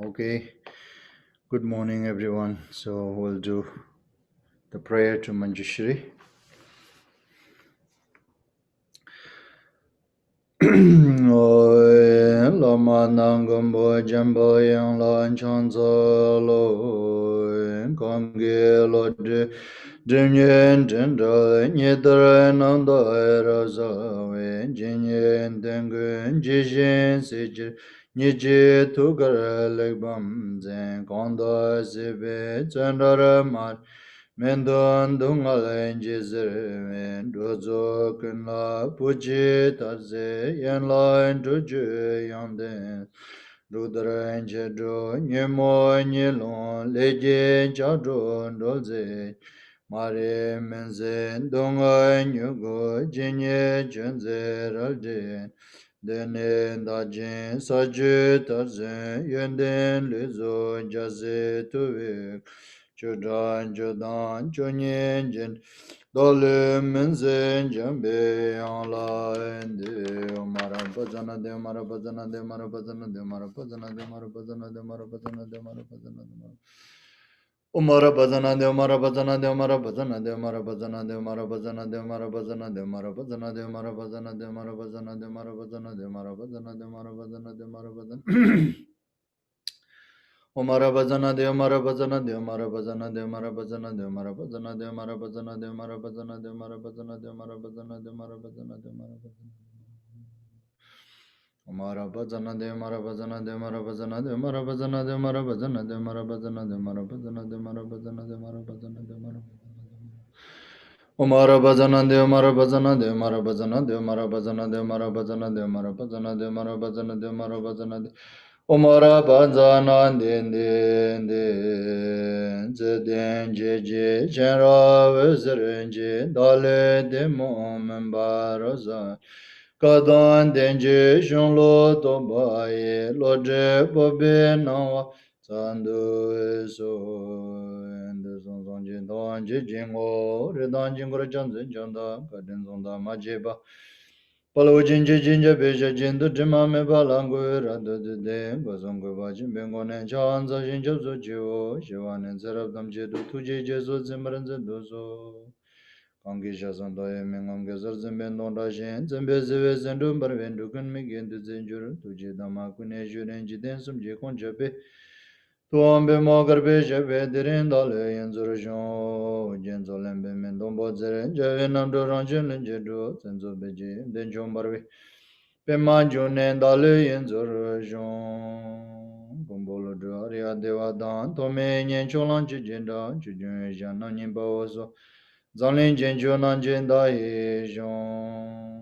Okay, good morning everyone. So we'll do the prayer to Manjushri. Lama Nangumbo Jambo Yang Lan Chanzo Lo Kongi Lo Jinyen Tendo Nidra Nando Eraza Jinyen Tengun Jishin Sijir Niji Tukar Lekbam Zen Kondo Sibe Tsendara Mat Mendon Dungal Jizir Dozo Kunla Puji Tarze Yen Lain Tuju Yanden Rudran Jedo Nyemo Nilon Leje Chadron Dolze Mare Menzen Donga Nyugo Jinye Junze Ralden Dene Dajin Saju Tarze Yenden Lizo Jaze Tuvik Chodan Jodan Chonyen Jen Dole Menzen Jambe Ala Ende Marabazana de Marabazana de Marabazana de Marabazana de Marabazana de Marabazana de Marabazana de Umara bazana de Umara bazana de Umara bazana de Umara bazana de Umara bazana de Umara bazana de Umara bazana de Umara bazana de Umara bazana de Umara bazana de Umara bazana de Umara bazana de Umara bazana Umara bazana de Umara bazana de Umara bazana de Umara bazana de Umara bazana de Umara bazana de Umara bazana de Umara bazana de Umara bazana de Umara bazana de Umara bazana de Umara bazana de Umara bazana de Umara bazana de Umara bazana de Umara bazana de Umara bazana de Umara bazana de Umara bazana de Umara Umara bazana de Umara bazana de Umara bazana de Umara bazana de Umara bazana de Umara bazana de Umara bazana de Umara bazana de Umara bazana de zeden je jenra vezrenje dale de momembaraza kadan denje shonlo tobaye loje bobe nawa sandu eso ende son son jin don je jingo re dan jingo re jan zen janda kaden zonda majeba Palo jinja jinja beja jindu dima me balangu rada de de gozongo bajin bengo ne chanza jinja zo jiwo jiwa ne zerab dam jedu tuje jezo zimran zendozo kangi jazan doye mengam gezar zimben donda jen zembe zeve zendu barvendu kun me gendu zenjuru tuje dama kune juren jiden sum je konjabe Tuambe magarbe jebe dirin dale yenzur jon jenzo lembe mendon bozere jeve namdo ranjen lenjedu zenzo beje denjon barbe Pema june dale yenzur jon Gumbolo dwaria deva dan tome nyen cholan jenda jujun jana nyimba ozo Zanlin jenjo nan jenda ye jon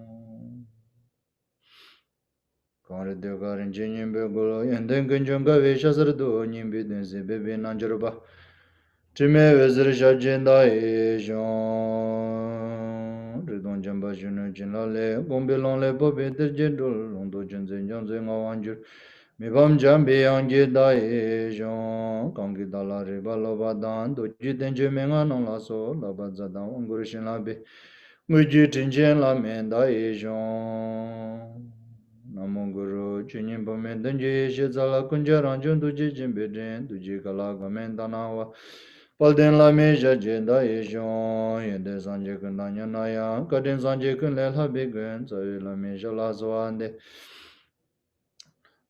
Kare degarin jenyin be golo yenden genjon gave shasar do nyimbi dense bebe nanjaruba Time vezir shajenda e jon Ridon jamba junu jinla le Gombe lon le bobe der jendol Londo jenzen jonze nga wanjur Mibam jambi yangi da e jon Kangi dala riba loba dan Doji denje menga non la so Laba zadan onguru shin la be Nguji tinjen la men da e jon Namo Guru Chunyim Pame Denji Shizala Kunja Ranjun Tuji Jimbe Den Tuji Kala Gamen Danawa Palden La Meja Jenda Ejon Yende Sanje Kundanya Naya Kadin Sanje Kunle La Bigun Sayu La Meja La Zoande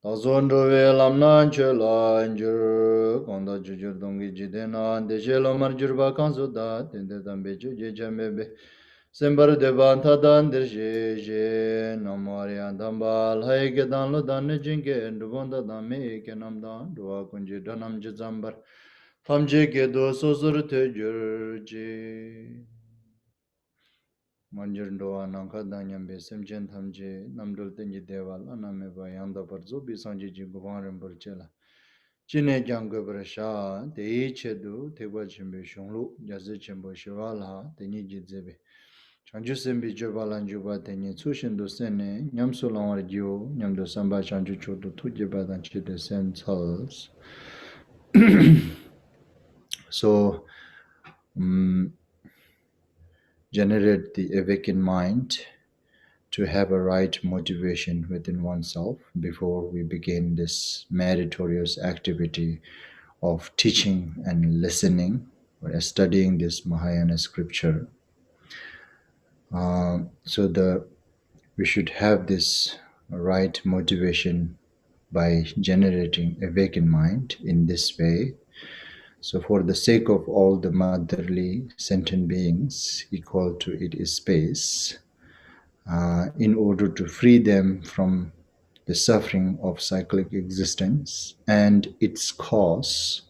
Tazondo Ve Lamnan Chela Injur Konda Jujur Dongi Jidena Deshe Lomar Jurba Kansuda Tende Tambe Chuje Chambebe Sembar devan tadan dirje namariyan dambal hayge danlo danne jinge ndubonda dame kenamdan dua kunje danam jizambar tamje ke do sosur tejurje Manjirndoa Nanka Danyambe Semchen Thamje Namdul Tenji Deval Anameba Yanda Barzo Bisanji Guvan Rimburchela. Chine Jango Sha, Dei Chedu, Teba Chimbe Shonglu, Jazi Chimbo Shivala, Teni Jizebe. Chanju Sembi Jobalan Juba Teni Tsushindo Sene, Nyamso Langar Gyo, Nyamdo Samba Chanju Choto Tujibadan Chide Sen Tals. So, generate the awakened mind to have a right motivation within oneself before we begin this meritorious activity of teaching and listening or studying this Mahayana scripture. So we should have this right motivation by generating awakened mind in this way. So for the sake of all the motherly sentient beings equal to it is space, in order to free them from the suffering of cyclic existence and its cause,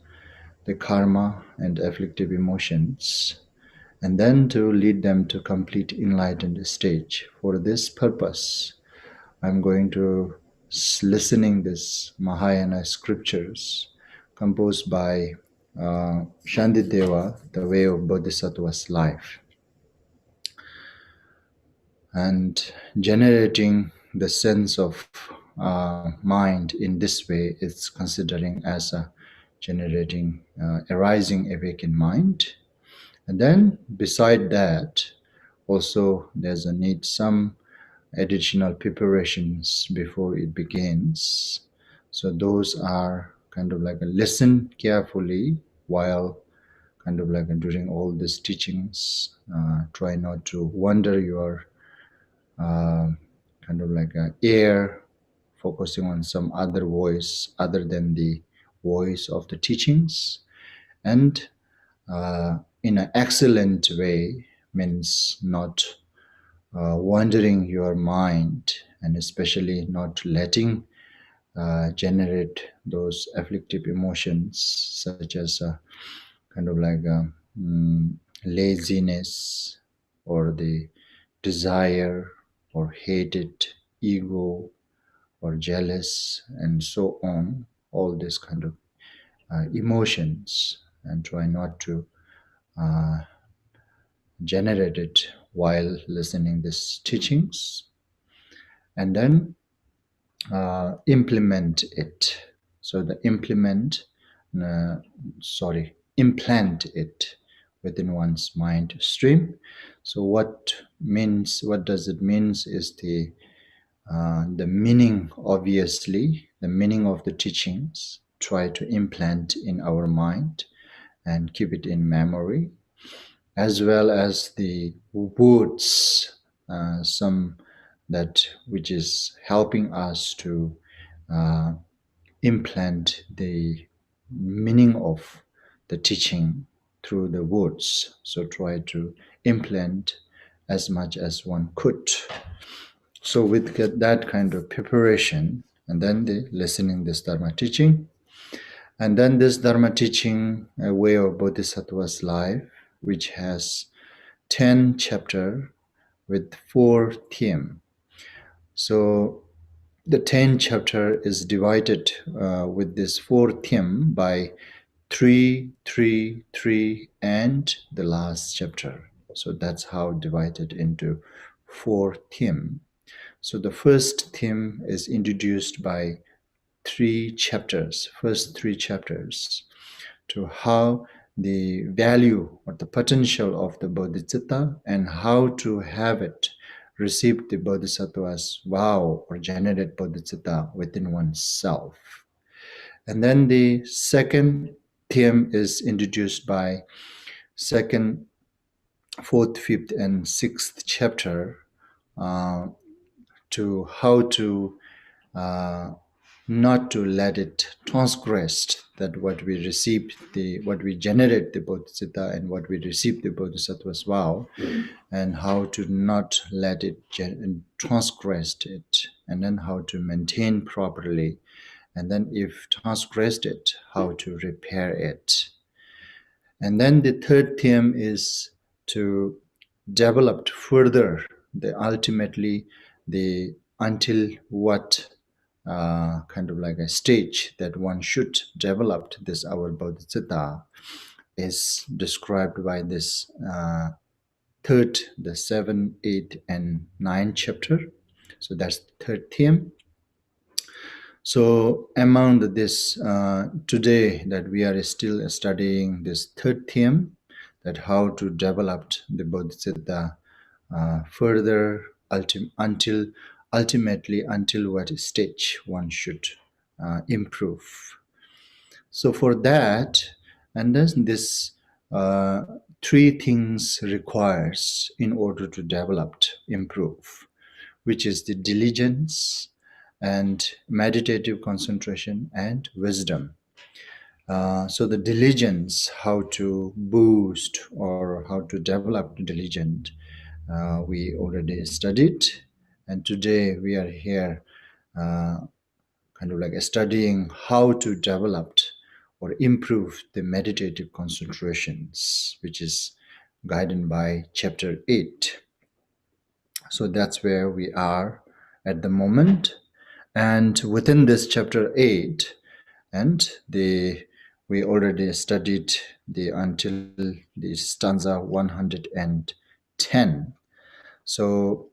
the karma and afflictive emotions, and then to lead them to complete enlightened stage. For this purpose, I'm going to listening this Mahayana scriptures composed by Shandideva, the way of Bodhisattva's life, and generating the sense of mind in this way is considering as a generating arising awakened mind. And then beside that also there's a need some additional preparations before it begins. So those are kind of like a listen carefully while kind of like during all these teachings. Try not to wander your kind of like a ear, focusing on some other voice other than the voice of the teachings, and in an excellent way means not wandering your mind, and especially not letting generate those afflictive emotions such as kind of like laziness or the desire or hated ego or jealous and so on, all this kind of emotions, and try not to uh, generate it while listening these teachings, and then implement it. So the implant it within one's mind stream. So what does it means is the meaning, obviously the meaning of the teachings try to implant in our mind and keep it in memory, as well as the words, some that which is helping us to uh, implant the meaning of the teaching through the words. So try to implant as much as one could. So with that kind of preparation, and then the listening this Dharma teaching, and then this Dharma teaching, a way of Bodhisattva's life, which has 10 chapter with 4 theme. So the 10 chapter is divided with this 4 theme by 3, 3, 3, and the last chapter. So that's how divided into 4 theme. So the first theme is introduced by 3 chapters, first 3 chapters, to how the value or the potential of the bodhicitta and how to have it receive the bodhisattva's vow or generate bodhicitta within oneself. And then the second theme is introduced by second, fourth, fifth, and sixth chapter to how to not to let it transgress that what we receive, what we generate the bodhicitta and what we receive the bodhisattva's vow, and how to not let it transgress it, and then how to maintain properly, and then if transgressed it, how to repair it. And then the third theme is to developed further, the ultimately the until what kind of like a stage that one should develop this our bodhicitta is described by this third, the 7, 8, and 9 chapter. So that's the third theme. So among this today that we are still studying this third theme, that how to develop the bodhicitta further until ultimately until what stage one should improve. So for that, and then this uh, three things requires in order to develop, improve, which is the diligence and meditative concentration and wisdom. So the diligence, how to boost or how to develop diligence, we already studied, and today we are here uh, kind of like studying how to develop or improve the meditative concentrations, which is guided by chapter 8. So that's where we are at the moment. And within this chapter 8, and we already studied the until the stanza 110. So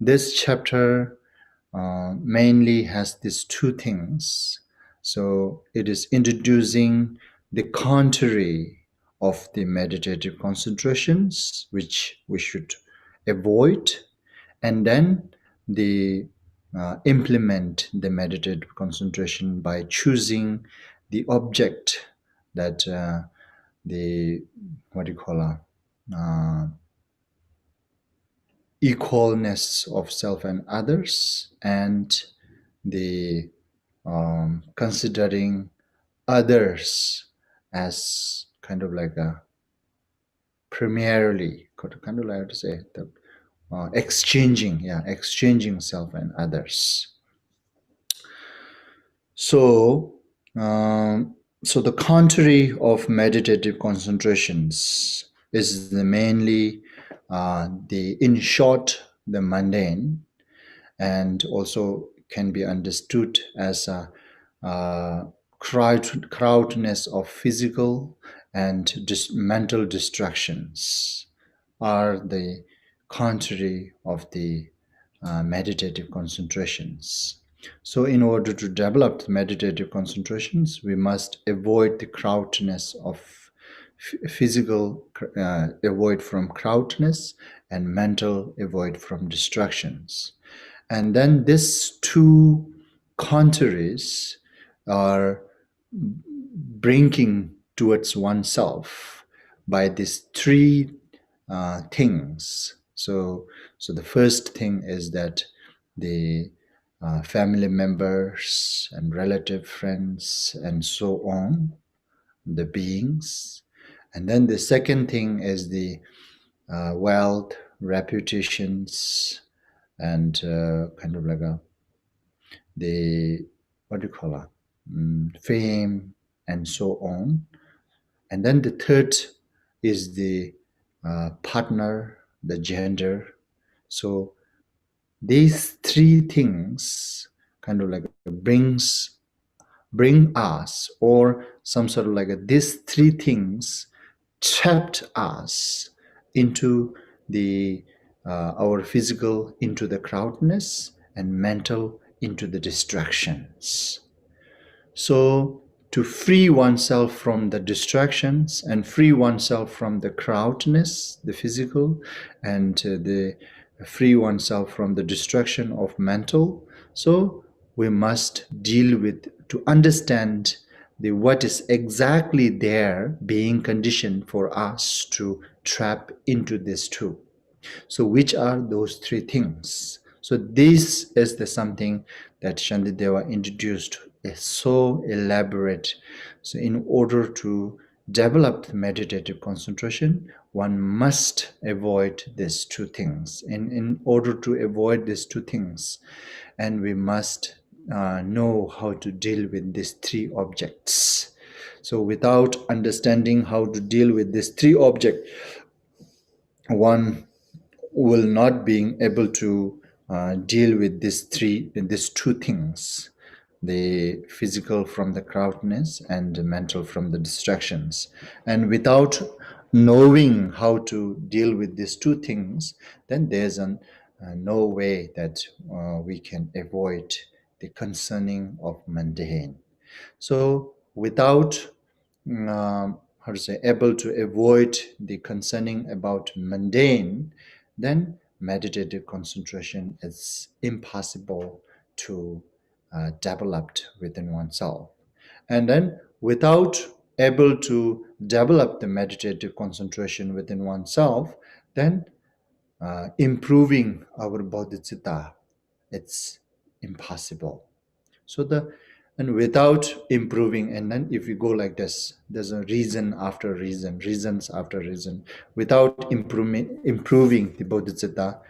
this chapter mainly has these two things. So it is introducing the contrary of the meditative concentrations, which we should avoid, and then the implement the meditative concentration by choosing the object that the what do you call equalness of self and others, and the considering others as kind of like a primarily kind of like to say the exchanging self and others. So so the contrary of meditative concentrations is mainly the in short the mundane, and also can be understood as a crowdness of physical and mental distractions are the contrary of the meditative concentrations. So in order to develop meditative concentrations, we must avoid the crowdness of physical, avoid from crowdness, and mental, avoid from distractions. And then these two contraries are bringing towards oneself by these three things. So the first thing is that the family members and relative friends and so on, the beings. And then the second thing is the wealth, reputations, and kind of like the what do you call fame and so on. And then the third is the partner, the gender. So these three things kind of like bring us, or some sort of like these three things trapped us into the our physical into the crowdness, and mental into the distractions. So to free oneself from the distractions and free oneself from the crowdness, the physical, and the free oneself from the distraction of mental, so we must deal with to understand the what is exactly there being conditioned for us to trap into this too. So which are those three things? So this is the something that Shantideva introduced, is so elaborate. So in order to develop meditative concentration, one must avoid these two things. In order to avoid these two things, and we must know how to deal with these three objects. So without understanding how to deal with these three objects, one will not being able to deal with these two things, the physical from the crowdness and the mental from the distractions. And without knowing how to deal with these two things, then there's no way that we can avoid the concerning of mundane. So without how to say, able to avoid the concerning about mundane, then meditative concentration is impossible to develop within oneself. And then without able to develop the meditative concentration within oneself, then improving our bodhicitta, it's impossible. So and without improving, and then if you go like this, there's a reason after reason, reasons after reason. Without improving the bodhicitta,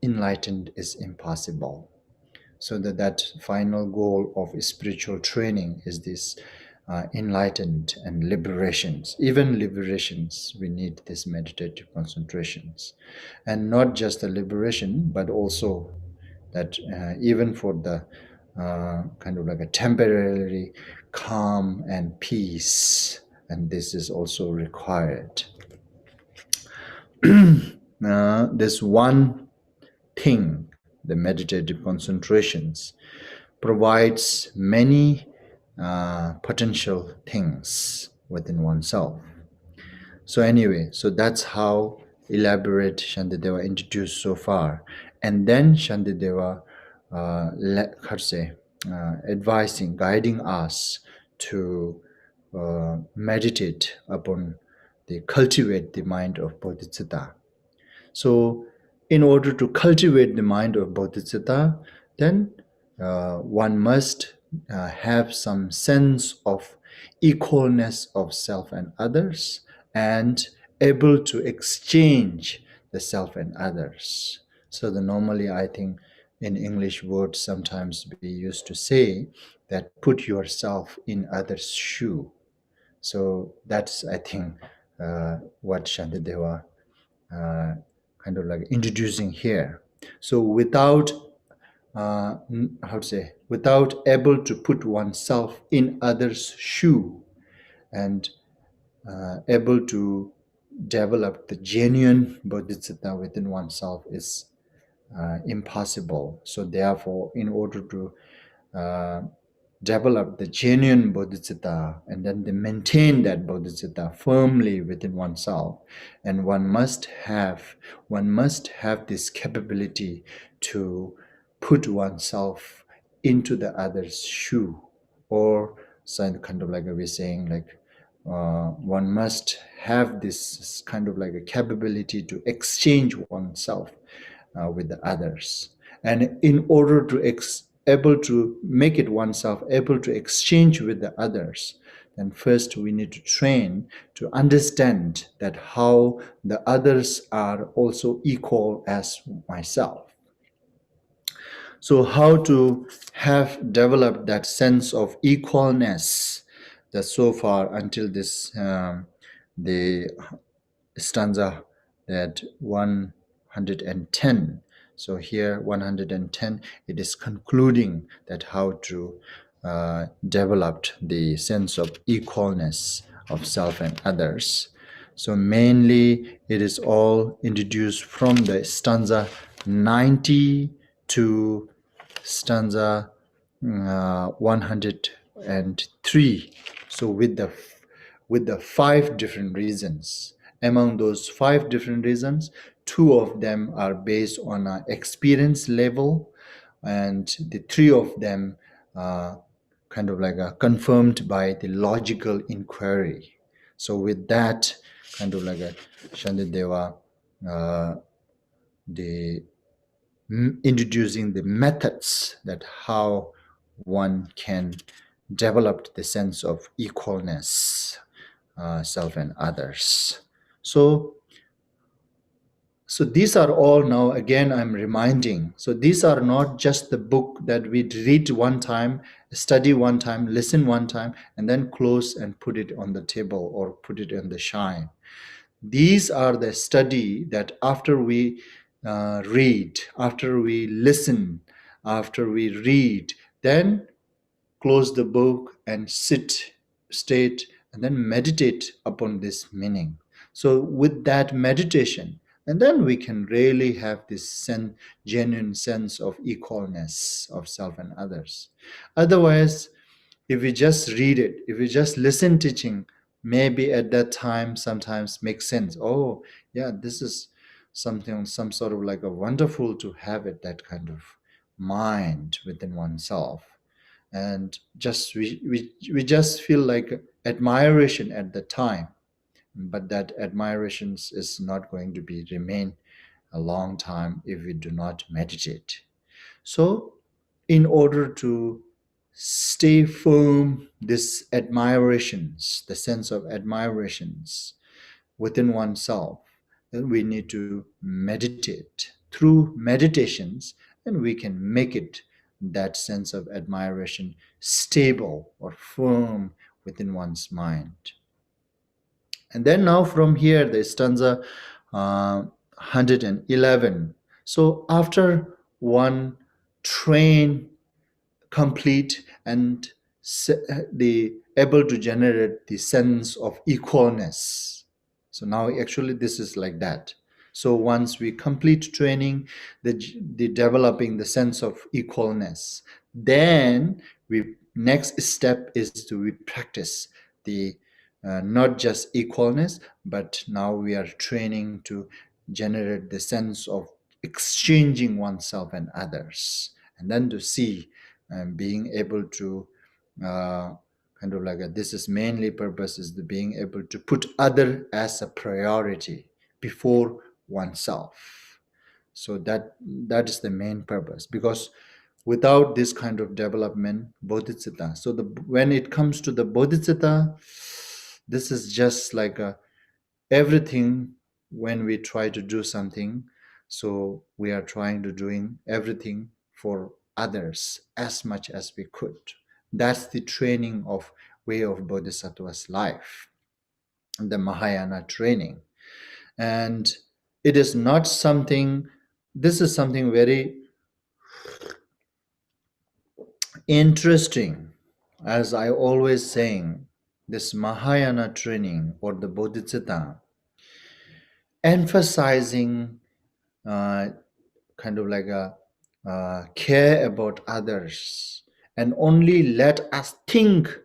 enlightened is impossible. So that final goal of spiritual training is this enlightened and liberations. Even liberations, we need this meditative concentrations, and not just the liberation, but also that even for the kind of like a temporary calm and peace, and this is also required. This one thing, the meditative concentrations, provides many potential things within oneself. So anyway, so that's how elaborate Shantideva introduced so far. And then Shantideva, advising, guiding us to meditate upon cultivate the mind of bodhicitta. So in order to cultivate the mind of bodhicitta, then one must have some sense of equalness of self and others, and able to exchange the self and others. So normally I think in English words sometimes we used to say that put yourself in others' shoe. So that's, I think, what Shantideva kind of like introducing here. So without without able to put oneself in others' shoe, and able to develop the genuine bodhicitta within oneself is impossible. So therefore, in order to develop the genuine bodhicitta and then they maintain that bodhicitta firmly within oneself, and one must have this capability to put oneself into the other's shoe, or some kind of like we're saying, like one must have this kind of like a capability to exchange oneself with the others. And in order to able to make it oneself able to exchange with the others, then first we need to train to understand that how the others are also equal as myself. So how to have developed that sense of equalness, that so far until this the stanza that 110. So here 110, it is concluding that how to develop the sense of equalness of self and others. So mainly it is all introduced from the stanza 90 to stanza 103. So with the 5 different reasons. Among those 5 different reasons, 2 of them are based on an experience level, and the 3 of them kind of like confirmed by the logical inquiry. So with that, kind of like Shantideva, introducing the methods that how one can develop the sense of equalness, self and others. So these are all now, again, I'm reminding. So these are not just the book that we read one time, study one time, listen one time, and then close and put it on the table or put it in the shrine. These are the study that after we read, after we listen, after we read, then close the book and sit, state, and then meditate upon this meaning. So with that meditation, and then we can really have this genuine sense of equalness of self and others. Otherwise, if we just read it, if we just listen teaching, maybe at that time sometimes makes sense. Oh, yeah, this is something, some sort of like a wonderful to have it, that kind of mind within oneself. And just we just feel like admiration at the time, but that admiration is not going to be remain a long time if we do not meditate. So in order to stay firm, this admirations, the sense of admirations within oneself, then we need to meditate. Through meditations, and we can make it, that sense of admiration, stable or firm within one's mind. And then now from here, the stanza 111. So after one train complete and the able to generate the sense of equalness. So now actually this is like that. So once we complete training, the developing the sense of equalness, then we next step is to we practice the not just equalness, but now we are training to generate the sense of exchanging oneself and others, and then to see and being able to kind of like this is mainly purpose is the being able to put other as a priority before oneself. So that is the main purpose, because without this kind of development, bodhicitta. So when it comes to the bodhicitta, this is just like everything. When we try to do something, so we are trying to doing everything for others as much as we could. That's the training of way of bodhisattva's life, the Mahayana training. And it is not something, this is something very interesting. As I always saying, this Mahayana training or the bodhicitta emphasizing kind of like a care about others, and only let us think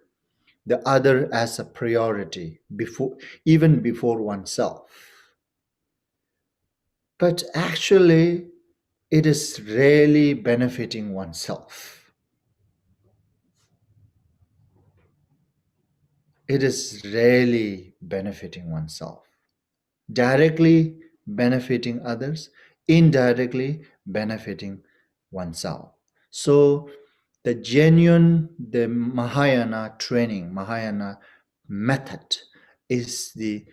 the other as a priority before, even before oneself. But actually it is really benefiting oneself. It is really benefiting oneself, directly benefiting others, indirectly benefiting oneself. So the genuine, the Mahayana training, Mahayana method is the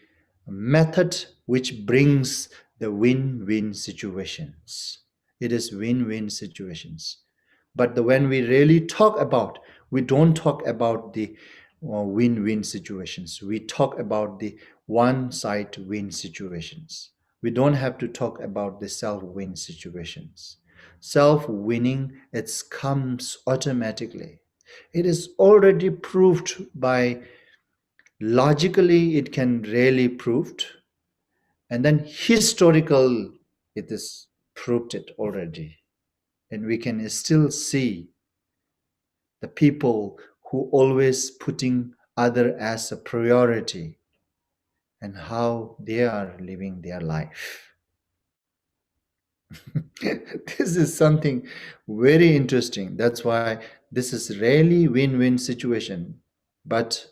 method which brings the win-win situations. It is win-win situations. But when we really talk about, we don't talk about the win-win situations. We talk about the one-side win situations. We don't have to talk about the self-win situations. Self-winning, it comes automatically. It is already proved by, logically it can really proved, and then historical it is proved it already. And we can still see the people who always putting other as a priority and how they are living their life. This is something very interesting. That's why this is really win-win situation, but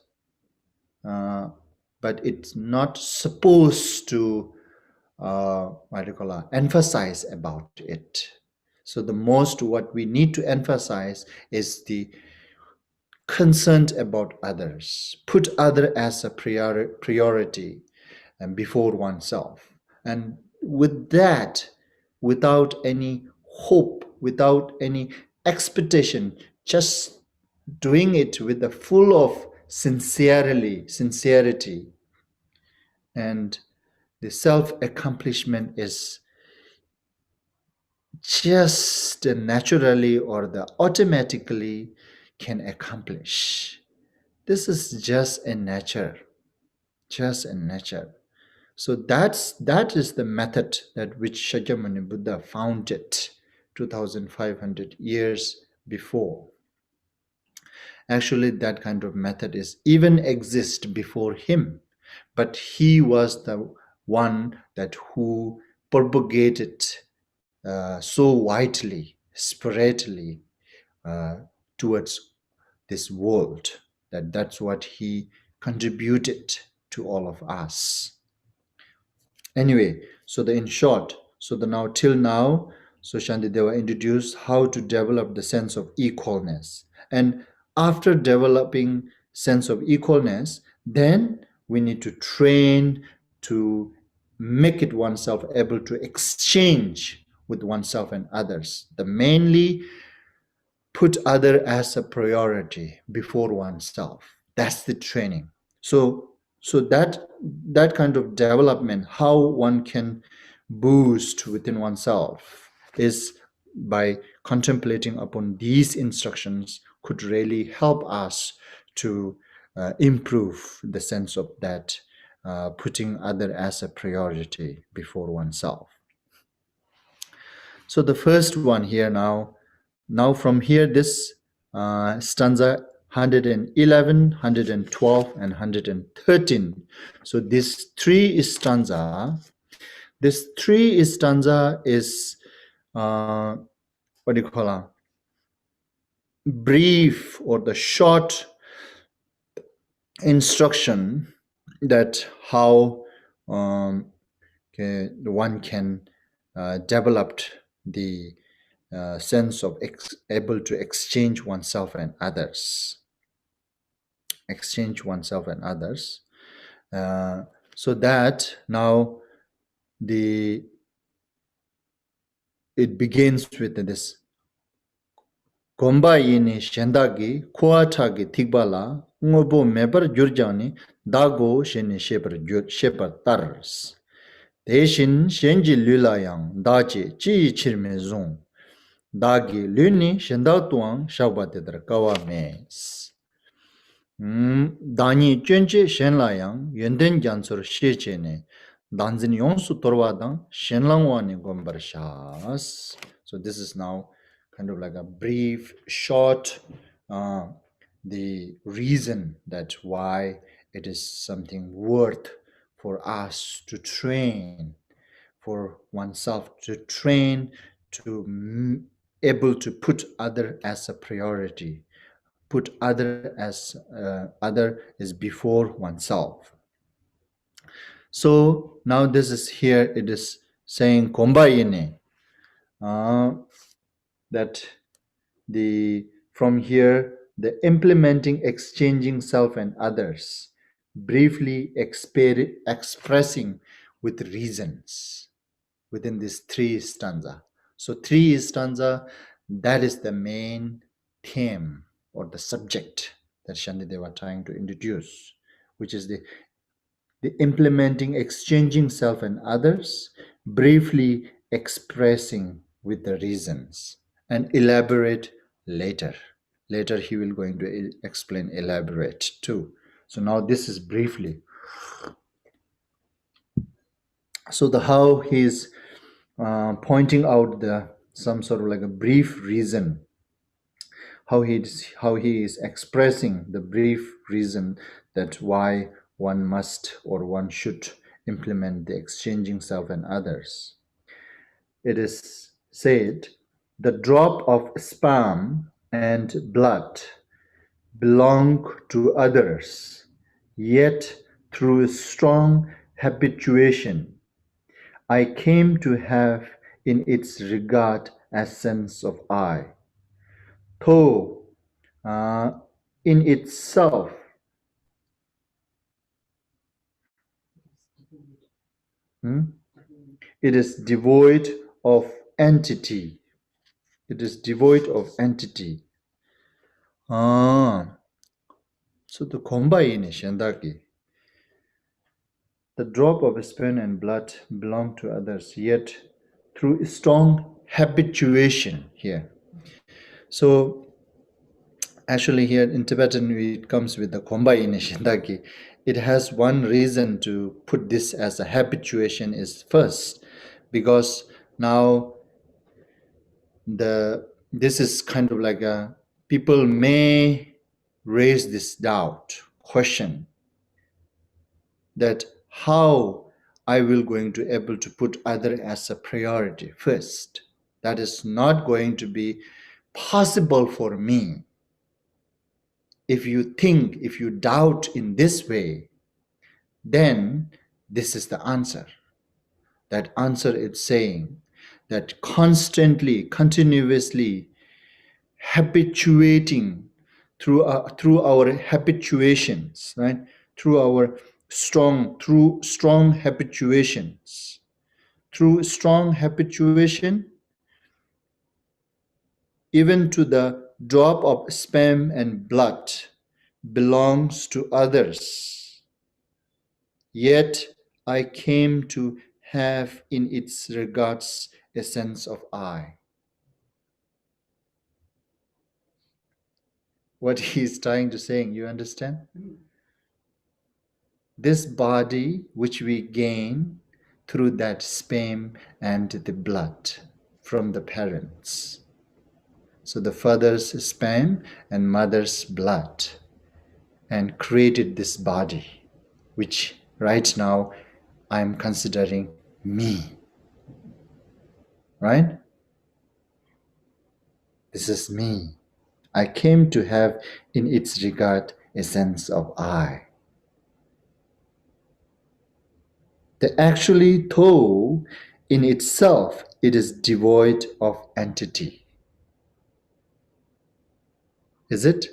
it's not supposed to what do you call it, emphasize about it. So the most what we need to emphasize is the concerned about others, put other as a priority and before oneself. And with that, without any hope, without any expectation, just doing it with the full of sincerity, and the self accomplishment is just naturally or the automatically can accomplish. This is just a nature, just a nature. So that is the method that which Shakyamuni Buddha founded 2500 years before. Actually, that kind of method is even exist before him, but he was the one that who propagated so widely, spreadly uh, towards this world. That's what he contributed to all of us. Anyway, so the in short, so the now till now, so Shantideva introduced how to develop the sense of equalness. And after developing sense of equalness, then we need to train to make it oneself able to exchange with oneself and others. The mainly put other as a priority before oneself. That's the training. So that kind of development, how one can boost within oneself, is by contemplating upon these instructions could really help us to improve the sense of that putting other as a priority before oneself. So the first one here now from here, this stanza 111, 112, and 113. So this three stanza is what do you call it? Brief or the short instruction that how one can develop the sense of able to exchange oneself and others. Exchange oneself and others. So that now it begins with this Gomba yini shendagi kuatagi tigbala ngobo mebar gyurjani dago sheni shebar tars. Deshin shenji lulayang dachi chi chirme zung. Dagi luni shendatuang shabbatedra kawa mes. Dani chönche shenlayang yenden jansur shechene danzin yonsu torwadang shenlangwani gombar shas. So this is now kind of like a brief, short, the reason that why it is something worth for us to train, for oneself to train to able to put other as a priority, put other as other is before oneself. So now this is here, it is saying kombayine, that from here the implementing exchanging self and others, briefly expressing with reasons within this three stanza. So three stanza, that is the main theme or the subject that Shantideva trying to introduce, which is the implementing exchanging self and others, briefly expressing with the reasons, and elaborate later. Later he will going to explain elaborate too. So now this is briefly. So the how he is pointing out some sort of like a brief reason, how he is expressing the brief reason that why one must or one should implement the exchanging self and others. It is said, the drop of sperm and blood belong to others, yet through strong habituation I came to have in its regard a sense of I. Though in itself it is devoid of entity. It is devoid of entity. So the kombaine shendaki. The drop of sperm and blood belong to others, yet through strong habituation here. So actually here in Tibetan, it comes with the Kombai Inishindaki. It has one reason to put this as a habituation is first, because now this is kind of like a, people may raise this doubt, question, that how I will going to able to put other as a priority first. That is not going to be possible for me. If you think, if you doubt in this way, then this is the answer. That answer is saying that constantly, continuously habituating through our habituations, right? Through strong habituations, through strong habituation, even to the drop of sperm and blood belongs to others. Yet I came to have in its regards a sense of I. What he's trying to say, you understand? This body which we gain through that sperm and the blood from the parents. So the father's sperm and mother's blood, and created this body, which right now I'm considering me. Right? This is me. I came to have in its regard a sense of I. That actually, though in itself it is devoid of entity. Is it?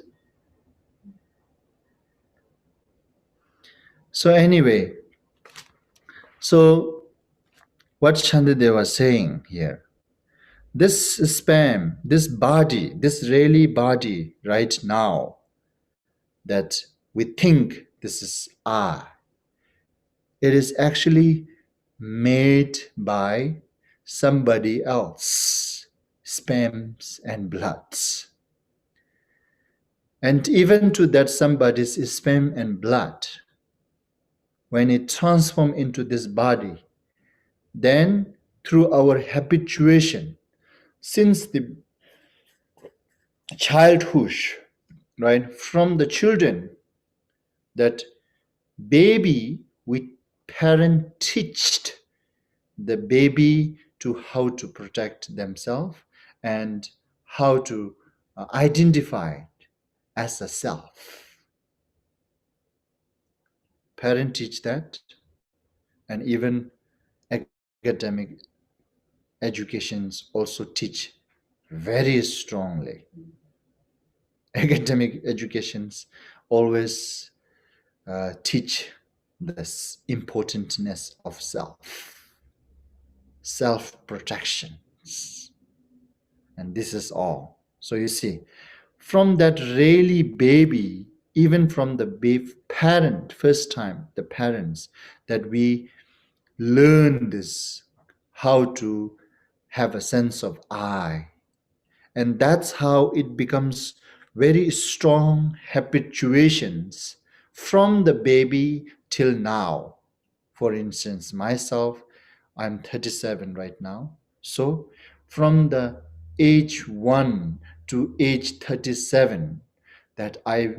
So anyway, so what Chandradeva was saying here, this sperm, this body, this really body right now, that we think this is I, it is actually made by somebody else, sperms and bloods. And even to that somebody's sperm and blood, when it transforms into this body, then through our habituation, since the childhood, right, from the children, that baby, we parent teached the baby to how to protect themselves and how to identify as a self. Parent teach that, and even academic educations also teach very strongly. Academic educations always teach this importantness of self-protection. And this is all. So you see, from that really baby, even from the parent, first time, the parents, that we learn this, how to have a sense of I. And that's how it becomes very strong habituations from the baby till now. For instance, myself, I'm 37 right now. So from the age 1 to age 37, that I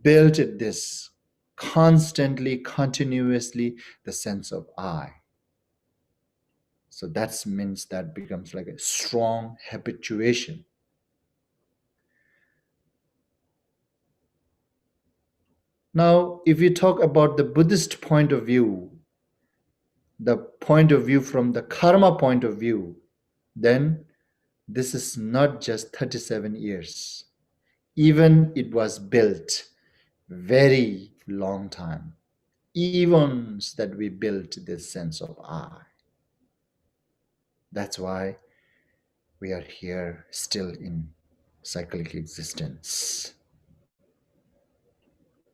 built this constantly, continuously, the sense of I. So that means that becomes like a strong habituation. Now, if you talk about the Buddhist point of view, the point of view from the karma point of view, then this is not just 37 years. Even it was built very long time. Eons that we built this sense of I. That's why we are here still in cyclic existence.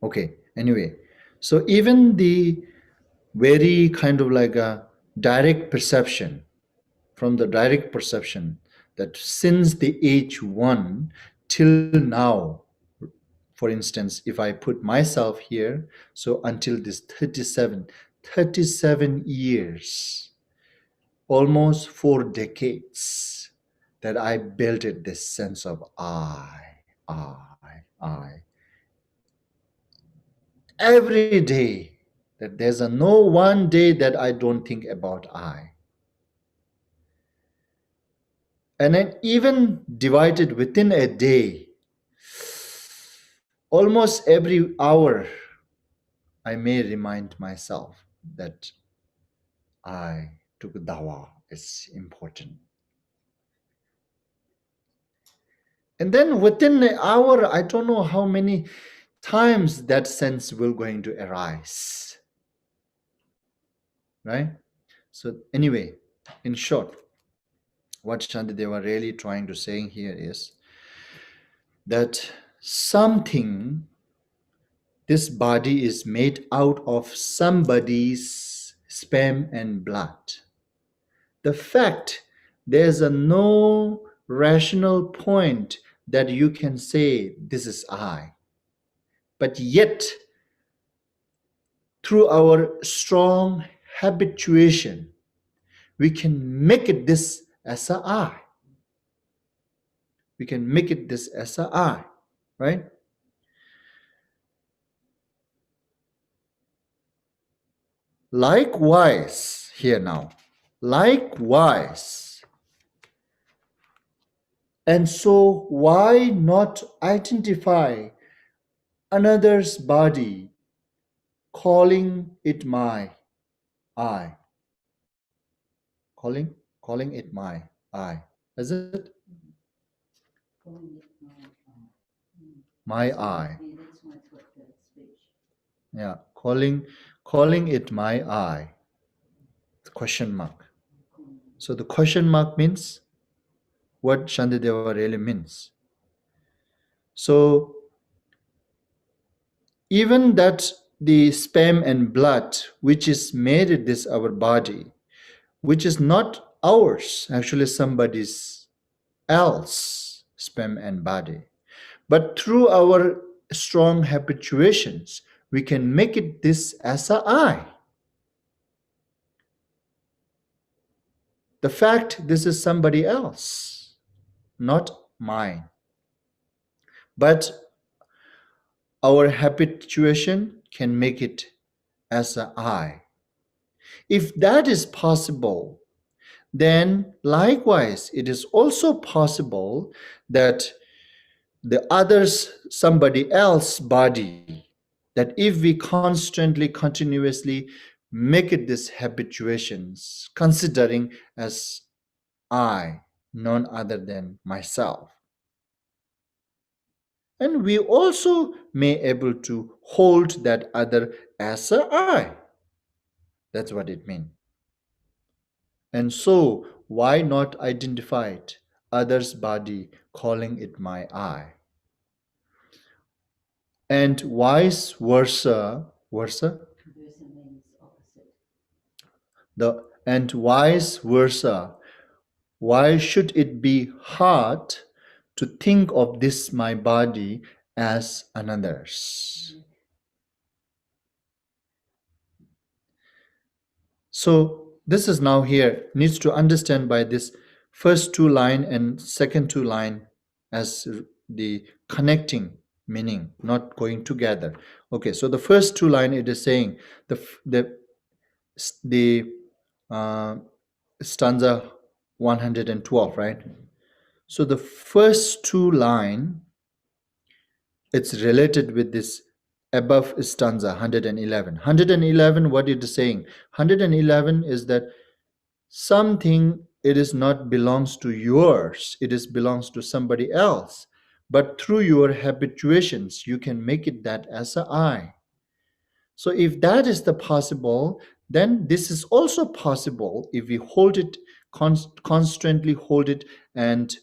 Okay, anyway, so even the very kind of like a direct perception, from the direct perception that since the age 1 till now, for instance, if I put myself here, so until this 37 years, almost 4 decades, that I built it, this sense of I. Every day, that there's no one day that I don't think about I. And then even divided within a day, almost every hour, I may remind myself that I took dawa is important. And then within an hour, I don't know how many times that sense will going to arise. Right? So anyway, in short, what Shantideva really trying to say here is that something, this body is made out of somebody's sperm and blood. The fact there's no rational point that you can say this is I. But yet, through our strong habituation, we can make it this as a I. We can make it this as a I, right? Likewise, here now, likewise. And so why not identify another's body, calling it my I? Calling it my I. Is it? My I. Yeah, calling it my I. The question mark. So the question mark means what Shantideva really means. So even that the sperm and blood which is made this our body, which is not ours, actually somebody's else sperm and body, but through our strong habituations we can make it this as a I. The fact this is somebody else, not mine, but our habituation can make it as a I. If that is possible, then likewise it is also possible that the others, somebody else body, that if we constantly, continuously make it these habituations, considering as I, none other than myself, and we also may able to hold that other as a I. That's what it means. And so, why not identify it, other's body, calling it my I? And vice versa, and vice versa, why should it be hard to think of this my body as another's? So this is now here needs to understand by this first 2 line and second 2 line as the connecting meaning, not going together. Okay, so the first 2 line it is saying the stanza 112, right? So the first 2 line, it's related with this above stanza 111. 111, what it is saying? 111 is that something, it is not belongs to yours, it is belongs to somebody else. But through your habituations, you can make it that as a I. So if that is the possible, then this is also possible if we hold it, constantly hold it and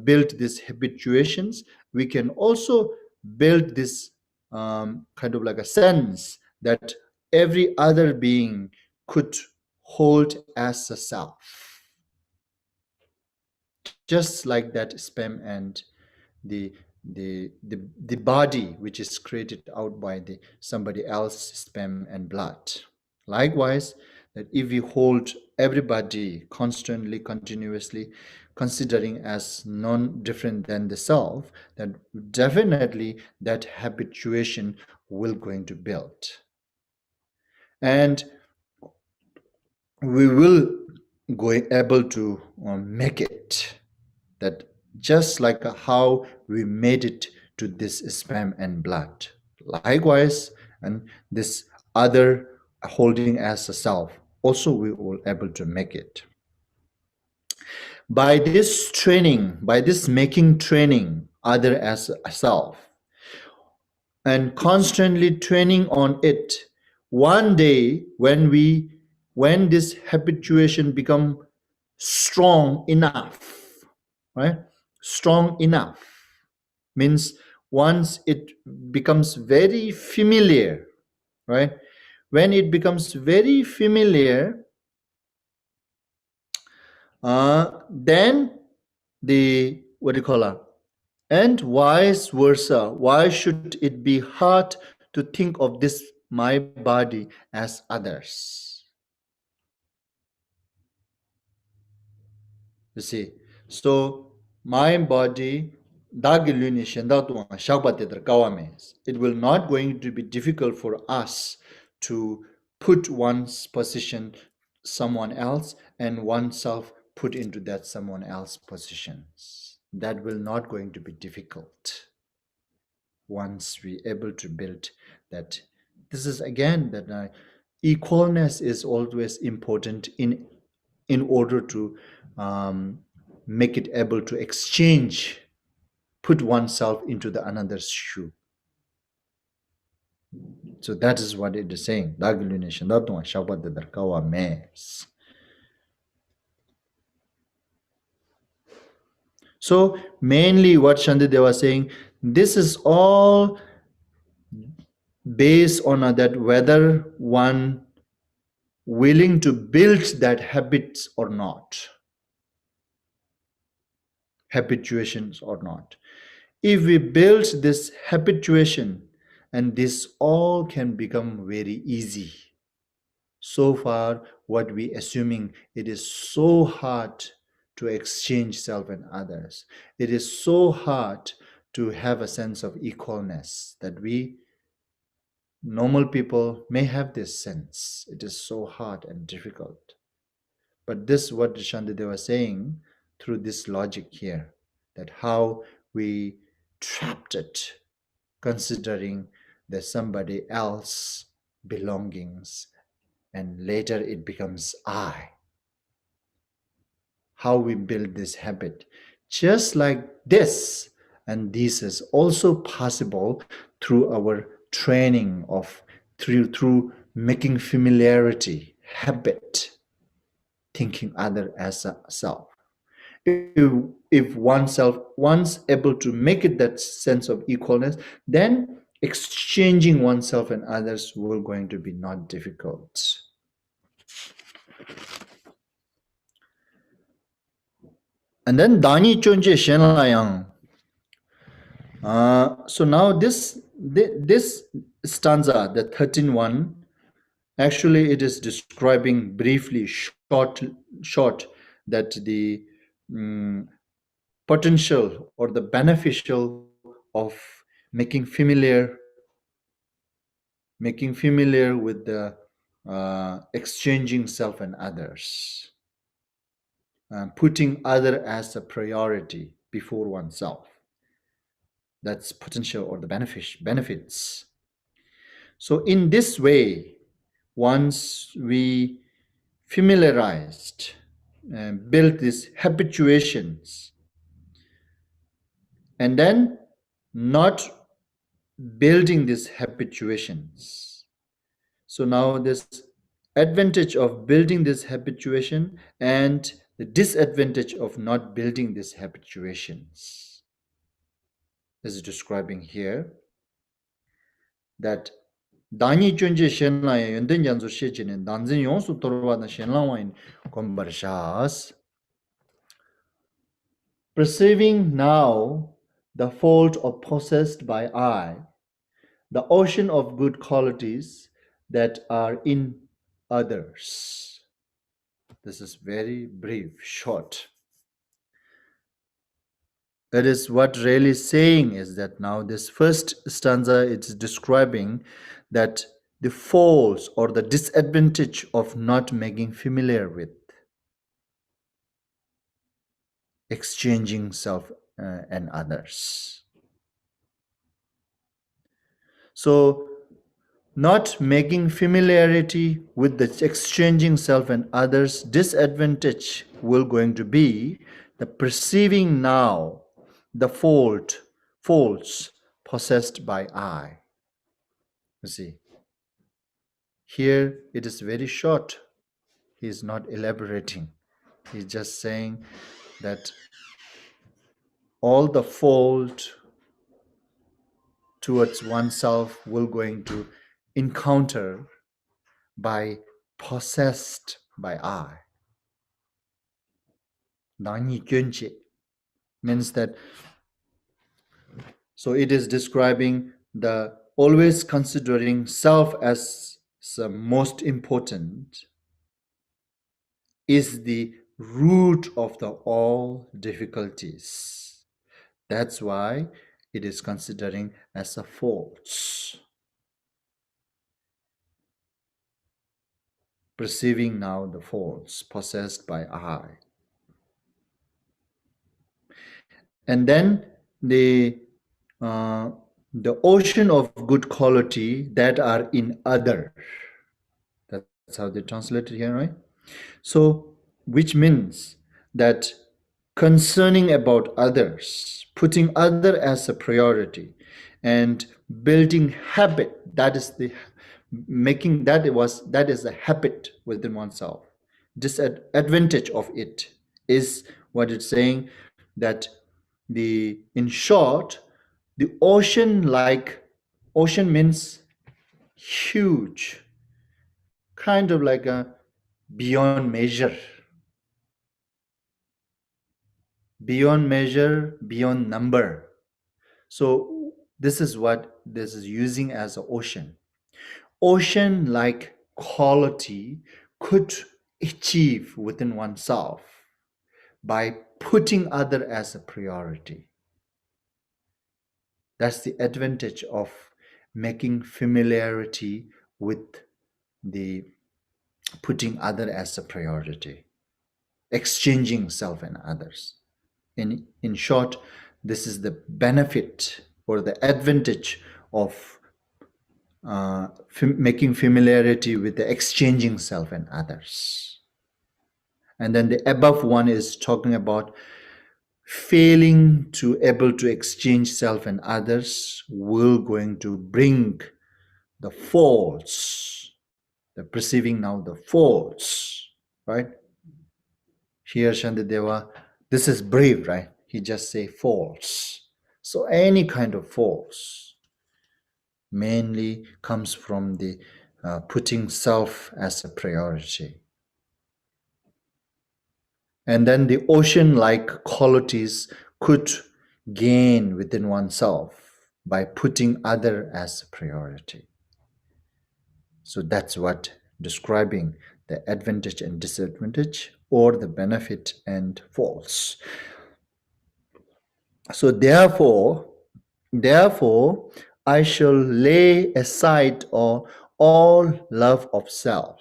build these habituations. We can also build this kind of like a sense that every other being could hold as a self. just like that sperm and the the body which is created out by the somebody else's sperm and blood. Likewise, that if we hold everybody constantly, continuously considering as non-different than the self, then definitely that habituation will going to build. And we will go able to make it, that just like how we made it to this sperm and blood. Likewise, and this other holding as a self, also we will able to make it. By this training, by this making training other as a self, and constantly training on it, one day when this habituation become strong enough, right? Strong enough means once it becomes very familiar, right? When it becomes very familiar, then the, what do you call it? And vice versa. Why should it be hard to think of this, my body, as others? You see, so my body, it will not going to be difficult for us to put one's position someone else and oneself put into that someone else positions. That will not going to be difficult once we able to build that. This is again that equalness is always important in order to make it able to exchange, put oneself into the another's shoe. So that is what it is saying. So mainly what Shantideva was saying, this is all based on that whether one willing to build that habits or not, habituations or not. If we build this habituation, and this all can become very easy. So far, what we assuming, it is so hard to exchange self and others. It is so hard to have a sense of equalness that we normal people may have this sense. It is so hard and difficult. But this is what Shantideva was saying through this logic here, that how we trapped it, considering that somebody else belongings, and later it becomes I. How we build this habit. Just like this, and this is also possible through our training of through making familiarity, habit, thinking other as a self. If oneself once able to make it that sense of equalness, then exchanging oneself and others will going to be not difficult. And then Dani Chonje Shenlayang. So now this stanza, the 13th one, actually it is describing briefly, short, that the potential or the beneficial of making familiar with the exchanging self and others, putting other as a priority before oneself. That's potential or the benefits. So in this way, once we familiarized and built these habituations, and then not building these habituations. So now this advantage of building this habituation and the disadvantage of not building these habituations is describing here, that Dani Chunje Shenla Yenden Janzu Shechinen Danzin Yonsu Torwana Shenlawain Kombarshas. Perceiving now the fault of possessed by I, the ocean of good qualities that are in others. This is very brief, short. It is what really saying is that now this first stanza it's describing that the faults or the disadvantage of not making familiar with exchanging self and others. So not making familiarity with the exchanging self and others disadvantage will going to be the perceiving now the faults possessed by I. You see, here it is very short. He is not elaborating. He's just saying that all the fault towards oneself will going to encounter by possessed by I. Nani kyunche means that, so it is describing the always considering self as the most important is the root of the all difficulties. That's why it is considering as a false. Perceiving now the false possessed by I. And then uh, the ocean of good quality that are in other. That's how they translate it here, right? So, which means that concerning about others, putting other as a priority, and building habit, that is the making that is a habit within oneself. Disadvantage of it is what it's saying, that the in short, the ocean means huge, kind of like a beyond measure, beyond number. So this is what this is using as an ocean. Ocean like quality could achieve within oneself by putting other as a priority. That's the advantage of making familiarity with the putting other as a priority, exchanging self and others. In short, this is the benefit or the advantage of making familiarity with the exchanging self and others. And then the above one is talking about failing to able to exchange self and others will going to bring the false, the perceiving now the false, right? Here Shantideva, this is brave, right? He just say false. So any kind of false mainly comes from the putting self as a priority. And then the ocean-like qualities could gain within oneself by putting other as a priority. So that's what describing the advantage and disadvantage, or the benefit and false. So therefore, I shall lay aside all love of self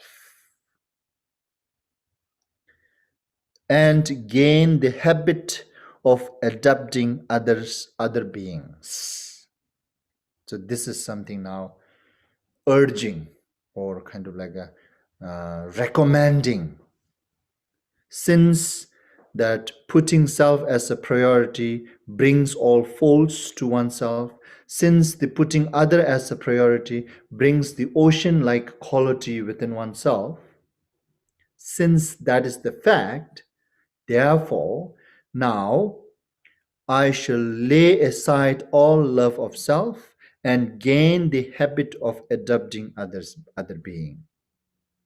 and gain the habit of adopting other beings. So this is something now urging, or kind of like a recommending, since that putting self as a priority brings all faults to oneself, since the putting other as a priority brings the ocean-like quality within oneself, since that is the fact, therefore, now I shall lay aside all love of self and gain the habit of adopting other being.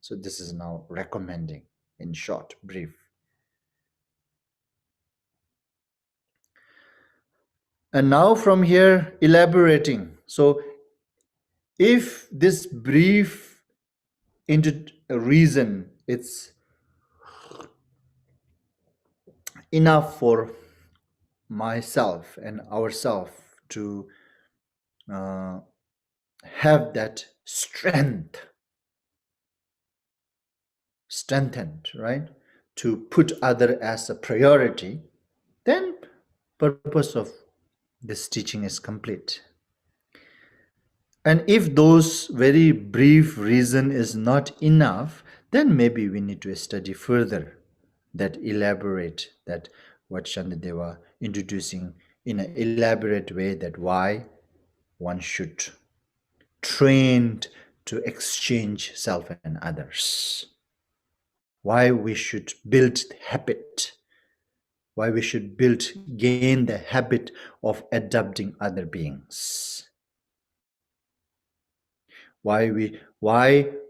So this is now recommending, in short, brief. And now from here, elaborating. So if this brief into a reason, it's enough for myself and ourselves to have that strengthened, right? To put other as a priority, then purpose of this teaching is complete. And if those very brief reason is not enough, then maybe we need to study further, that elaborate, that what Shantideva introducing in an elaborate way, that why one should train to exchange self and others, why we should build habit, why we should gain the habit of adopting other beings, why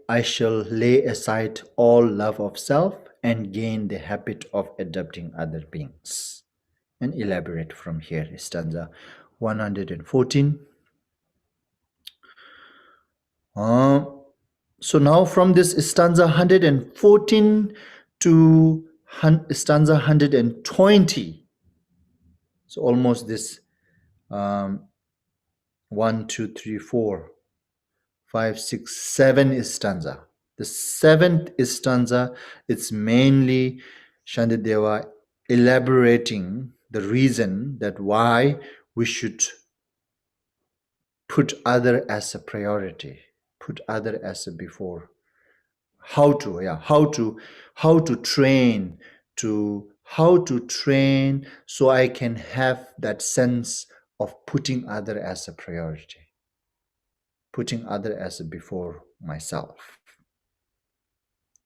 I shall lay aside all love of self and gain the habit of adopting other beings. And elaborate from here, stanza 114. So now from this stanza 114 to stanza 120, so almost this 1, 2, 3, 4, 5, 6, 7 stanza. The 7th stanza, it's mainly Shantideva elaborating the reason that why we should put other as a priority, put other as a before. How to train so I can have that sense of putting other as a priority, putting other as a before myself.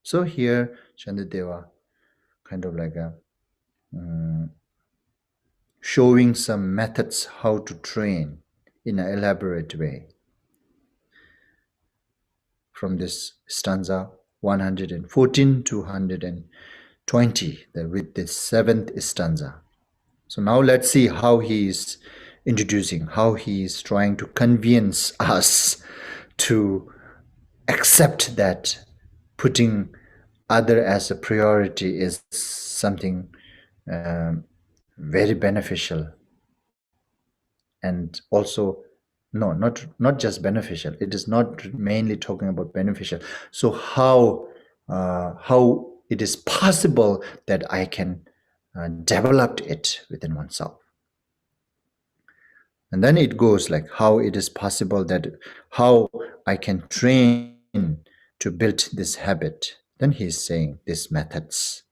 So here Shantideva kind of like a showing some methods how to train in an elaborate way from this stanza 114 to 120 with the 7th stanza. So now let's see how he is introducing, how he is trying to convince us to accept that putting other as a priority is something very beneficial, and also not just beneficial. It is not mainly talking about beneficial. So how it is possible that I can develop it within oneself. And then it goes like how it is possible that how I can train to build this habit. Then he is saying these methods,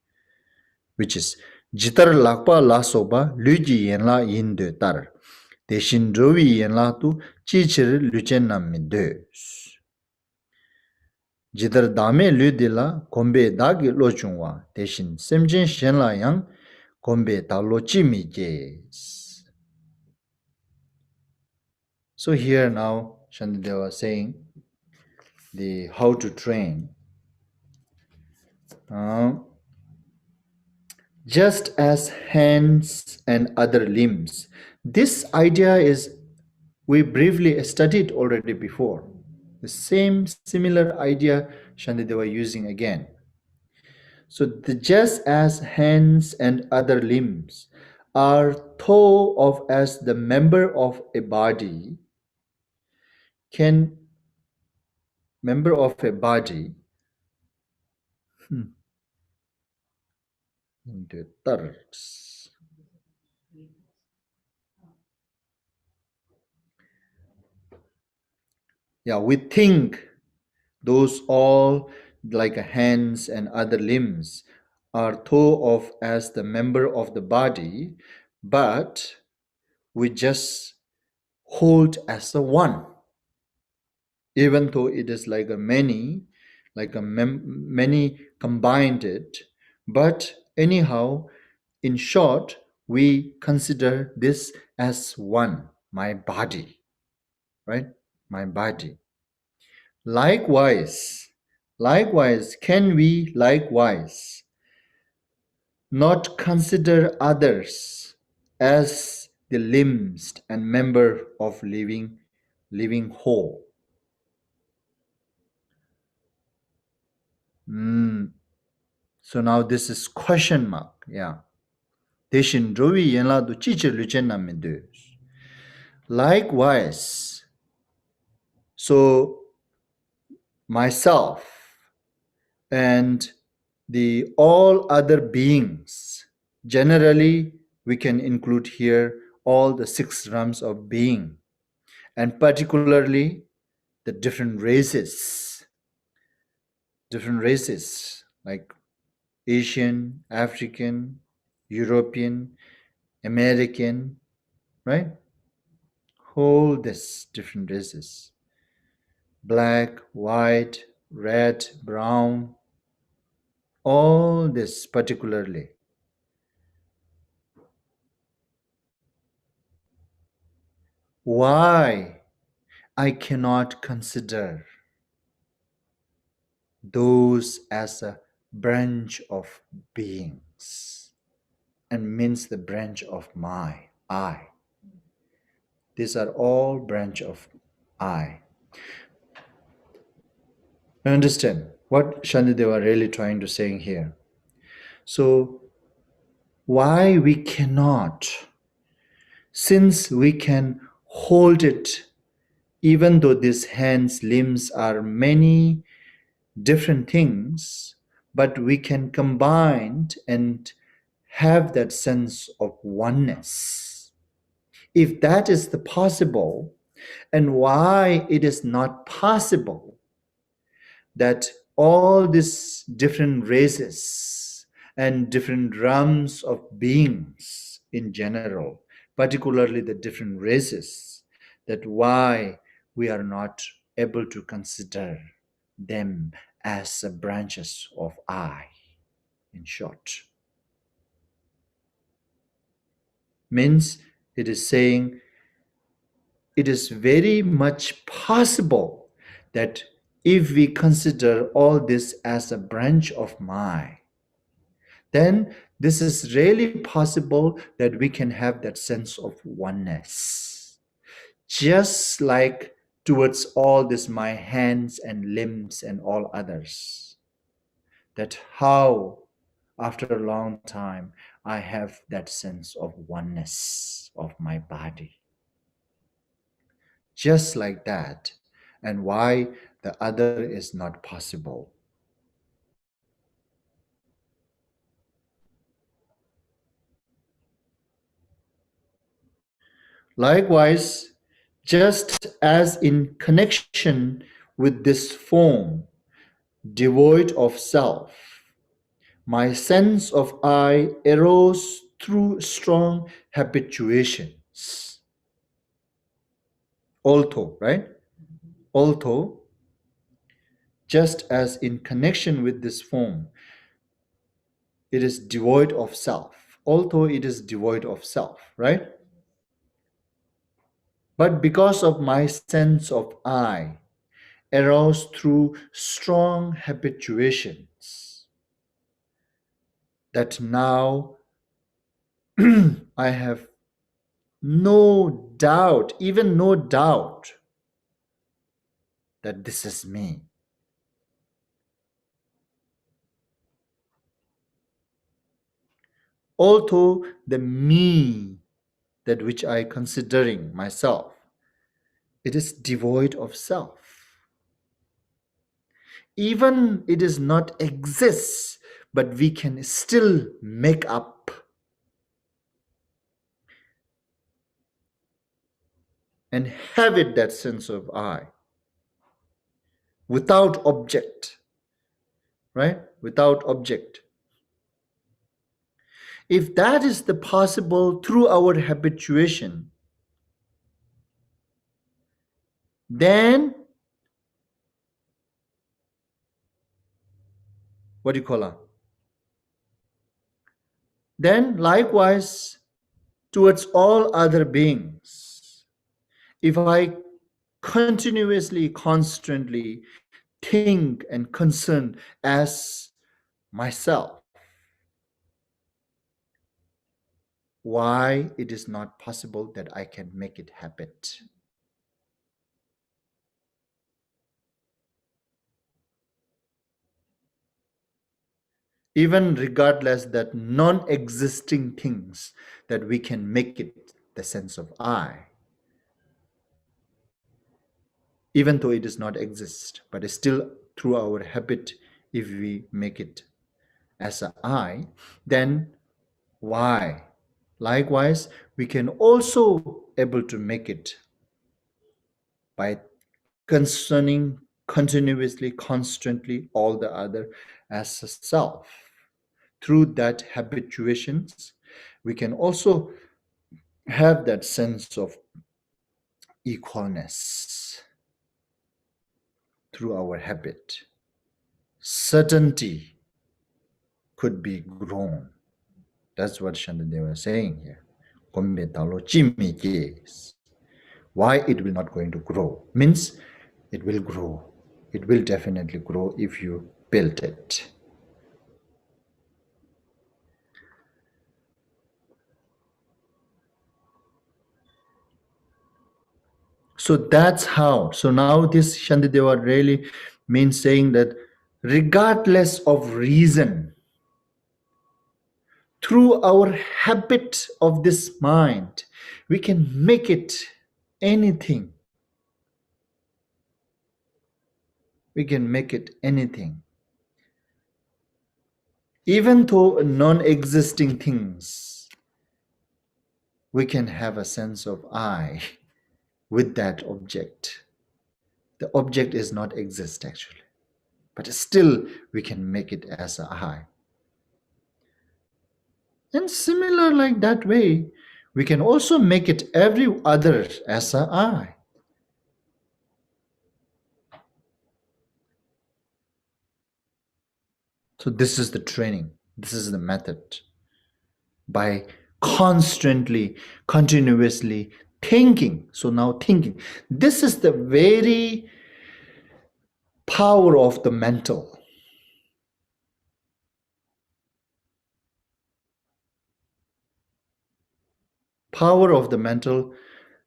which is jitar lakpa la soba luji yen la yin de tar deshin rowi yen la tu chichir luchen nam mi de jitar dame lu de la gombe dagi lo chungwa deshin semjen shen la yang gombe da lo chi mi je. So here now Shantideva saying the how to train. Just as hands and other limbs. This idea is we briefly studied already before. The same similar idea Shantideva using again. So just as hands and other limbs are thought of as the member of a body, into thirds. Yeah, we think those all like hands and other limbs are thought of as the member of the body, but we just hold as the one, even though it is like a many, many combined it. But anyhow, in short, we consider this as one, my body, right? My body. Likewise, can we likewise not consider others as the limbs and member of living whole. So now this is question mark. Yeah. Deshin rovi yenla du chiche luchen na mende. Likewise, so myself and the all other beings, generally we can include here all the 6 realms of being, and particularly the different races like Asian, African, European, American, right? All these different races, black, white, red, brown, all this particularly. Why I cannot consider those as a branch of beings and means the branch of my I. These are all branch of I. You understand what Shanideva really trying to say here? So why we cannot, since we can hold it, even though these hands, limbs are many different things, but we can combine and have that sense of oneness. If that is the possible, and why it is not possible that all these different races and different realms of beings in general, particularly the different races, that why we are not able to consider them as branches of I, in short. Means it is saying it is very much possible that if we consider all this as a branch of my, then this is really possible that we can have that sense of oneness. Just like towards all this my hands and limbs and all others. That how after a long time I have that sense of oneness of my body. Just like that, and why the other is not possible. Likewise, just as in connection with this form, devoid of self, my sense of I arose through strong habituations. Although, right? Although, just as in connection with this form, it is devoid of self. Although it is devoid of self, right? But because of my sense of I, arose through strong habituations, that now I have no doubt, even no doubt, that this is me. Although the me, that which I considering myself, it is devoid of self. Even it is not exists, but we can still make up and have it that sense of I without object, right? Without object. If that is the possible through our habituation, then what do you call it? Then likewise towards all other beings, if I continuously, constantly think and concern as myself, why it is not possible that I can make it habit. Even regardless that non-existing things, that we can make it the sense of I, even though it does not exist, but still through our habit, if we make it as a I, then why? Likewise, we can also able to make it by concerning continuously, constantly all the other as a self. Through that habituations, we can also have that sense of equalness through our habit. Certainty could be grown. That's what Shantideva is saying here. Why it will not going to grow? Means it will grow. It will definitely grow if you build it. So that's how. So now this Shantideva really means saying that regardless of reason, through our habit of this mind, we can make it anything. We can make it anything. Even though non-existing things, we can have a sense of I with that object. The object is not exist actually, but still we can make it as a I. And similar like that way, we can also make it every other as a I. So this is the training. This is the method. By constantly, continuously thinking. So now thinking. This is the very power of the mental. Power of the mental.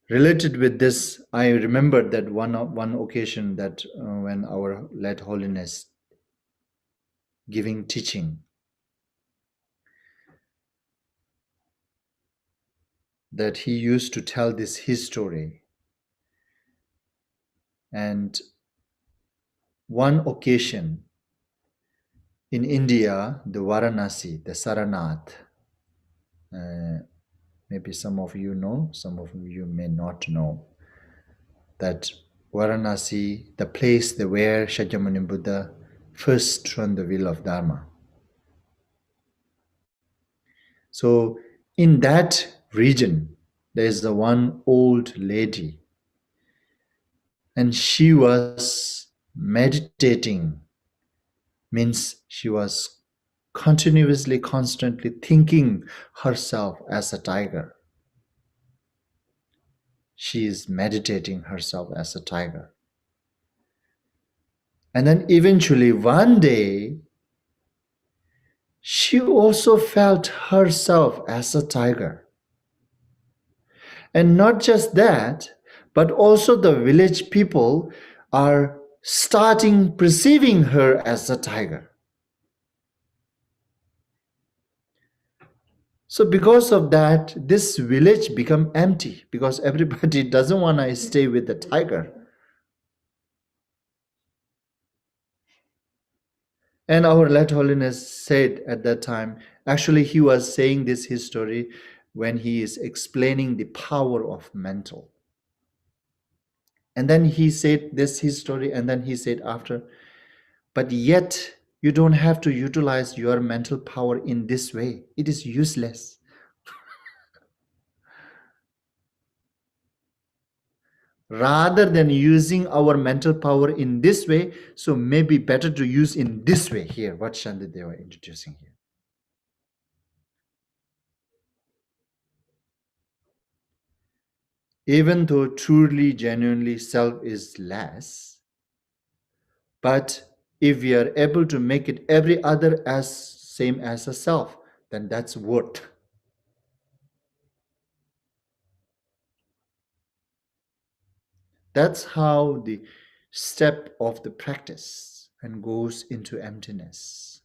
Related with this, I remember that one occasion that when our late Holiness giving teaching, that he used to tell this history. And one occasion in India, the Varanasi, the Saranath, maybe some of you know, some of you may not know, that Varanasi, the place where Shakyamuni Buddha first turned the wheel of Dharma. So in that region, there is the one old lady, and she was meditating, means she was continuously, constantly thinking herself as a tiger. She is meditating herself as a tiger. And then eventually one day, she also felt herself as a tiger. And not just that, but also the village people are starting perceiving her as a tiger. So because of that, this village become empty because everybody doesn't want to stay with the tiger. And our late Holiness said at that time, actually he was saying this history when he is explaining the power of mental. And then he said this history, and then he said after, but yet you don't have to utilize your mental power in this way. It is useless. Rather than using our mental power in this way, so maybe better to use in this way here, what Shantideva introducing here. Even though truly, genuinely self is less, but if we are able to make it every other as same as a self, then that's worth. That's how the step of the practice and goes into emptiness.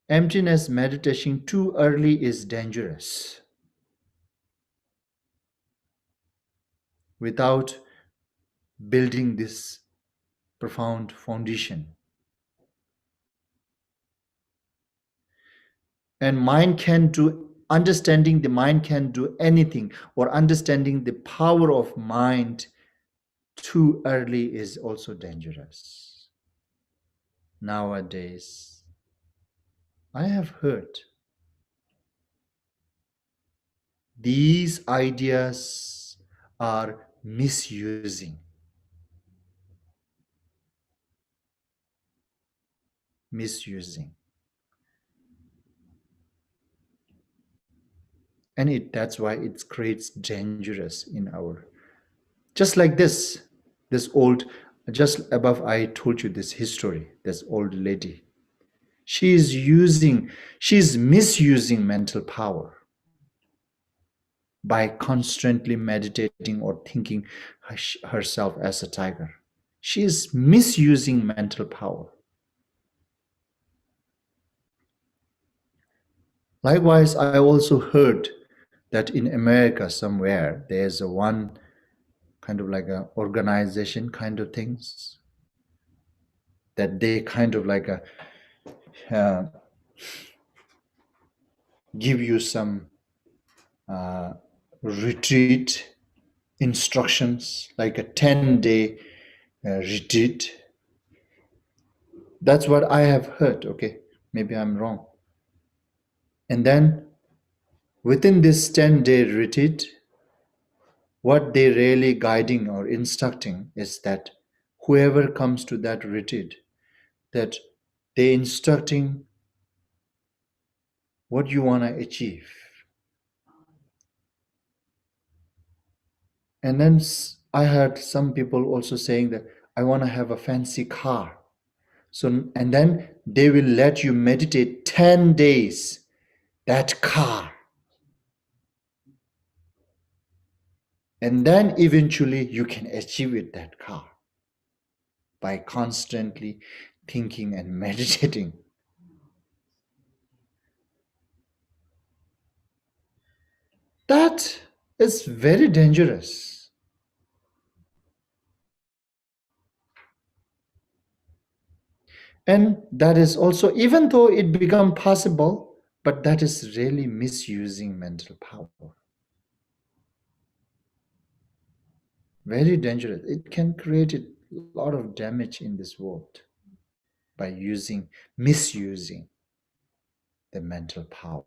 Emptiness meditation too early is dangerous. Without building this profound foundation. And understanding the mind can do anything, or understanding the power of mind too early is also dangerous. Nowadays, I have heard these ideas are misusing. And that's why it creates dangerous in our, just like this old, just above I told you this history, this old lady. She's misusing mental power by constantly meditating or thinking herself as a tiger. She is misusing mental power. Likewise, I also heard that in America somewhere, there's one kind of like a organization kind of things that they kind of like give you some retreat instructions, like a 10-day retreat. That's what I have heard. Okay, maybe I'm wrong. And then within this 10-day retreat, what they really guiding or instructing is that whoever comes to that retreat, that they instructing what you want to achieve. And then I heard some people also saying that I want to have a fancy car. So, and then they will let you meditate 10 days, that car. And then eventually you can achieve it, that car, by constantly thinking and meditating. That is very dangerous. And that is also, even though it become possible, but that is really misusing mental power. Very dangerous. It can create a lot of damage in this world by misusing the mental power.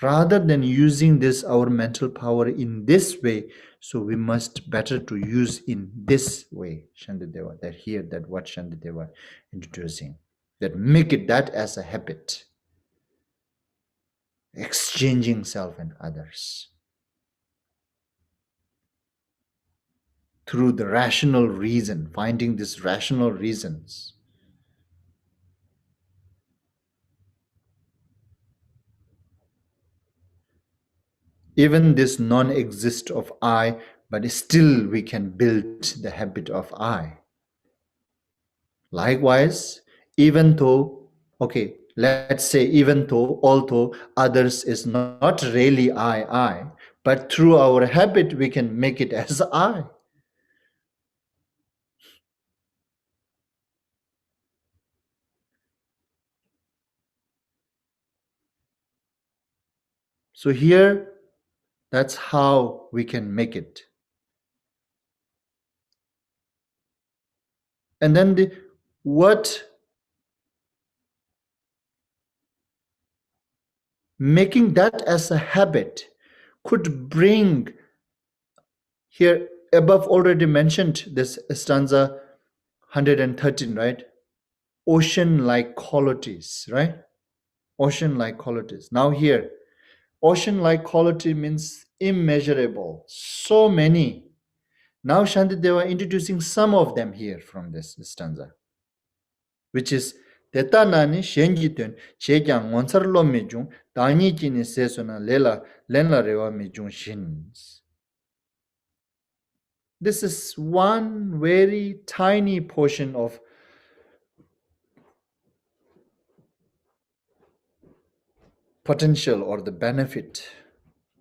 Rather than using this our mental power in this way, so we must better to use in this way, Shantideva, that here that what Shantideva introducing, that make it that as a habit, exchanging self and others through the rational reason, finding these rational reasons. Even this non-exist of I, but still we can build the habit of I. Likewise, even though, okay, let's say even though, although others is not really I, but through our habit we can make it as I. So here, that's how we can make it. And then making that as a habit could bring, here above already mentioned this stanza 113, right? Ocean-like qualities, right? Ocean-like qualities. Now here, ocean-like quality means immeasurable, so many. Now Shantideva introducing some of them here from this stanza, which is Teta nani shenji tuen che kyang ngonsar lo mi jung tanyi chi ni seso na lenla rewa mi jung shins. This is one very tiny portion of potential or the benefit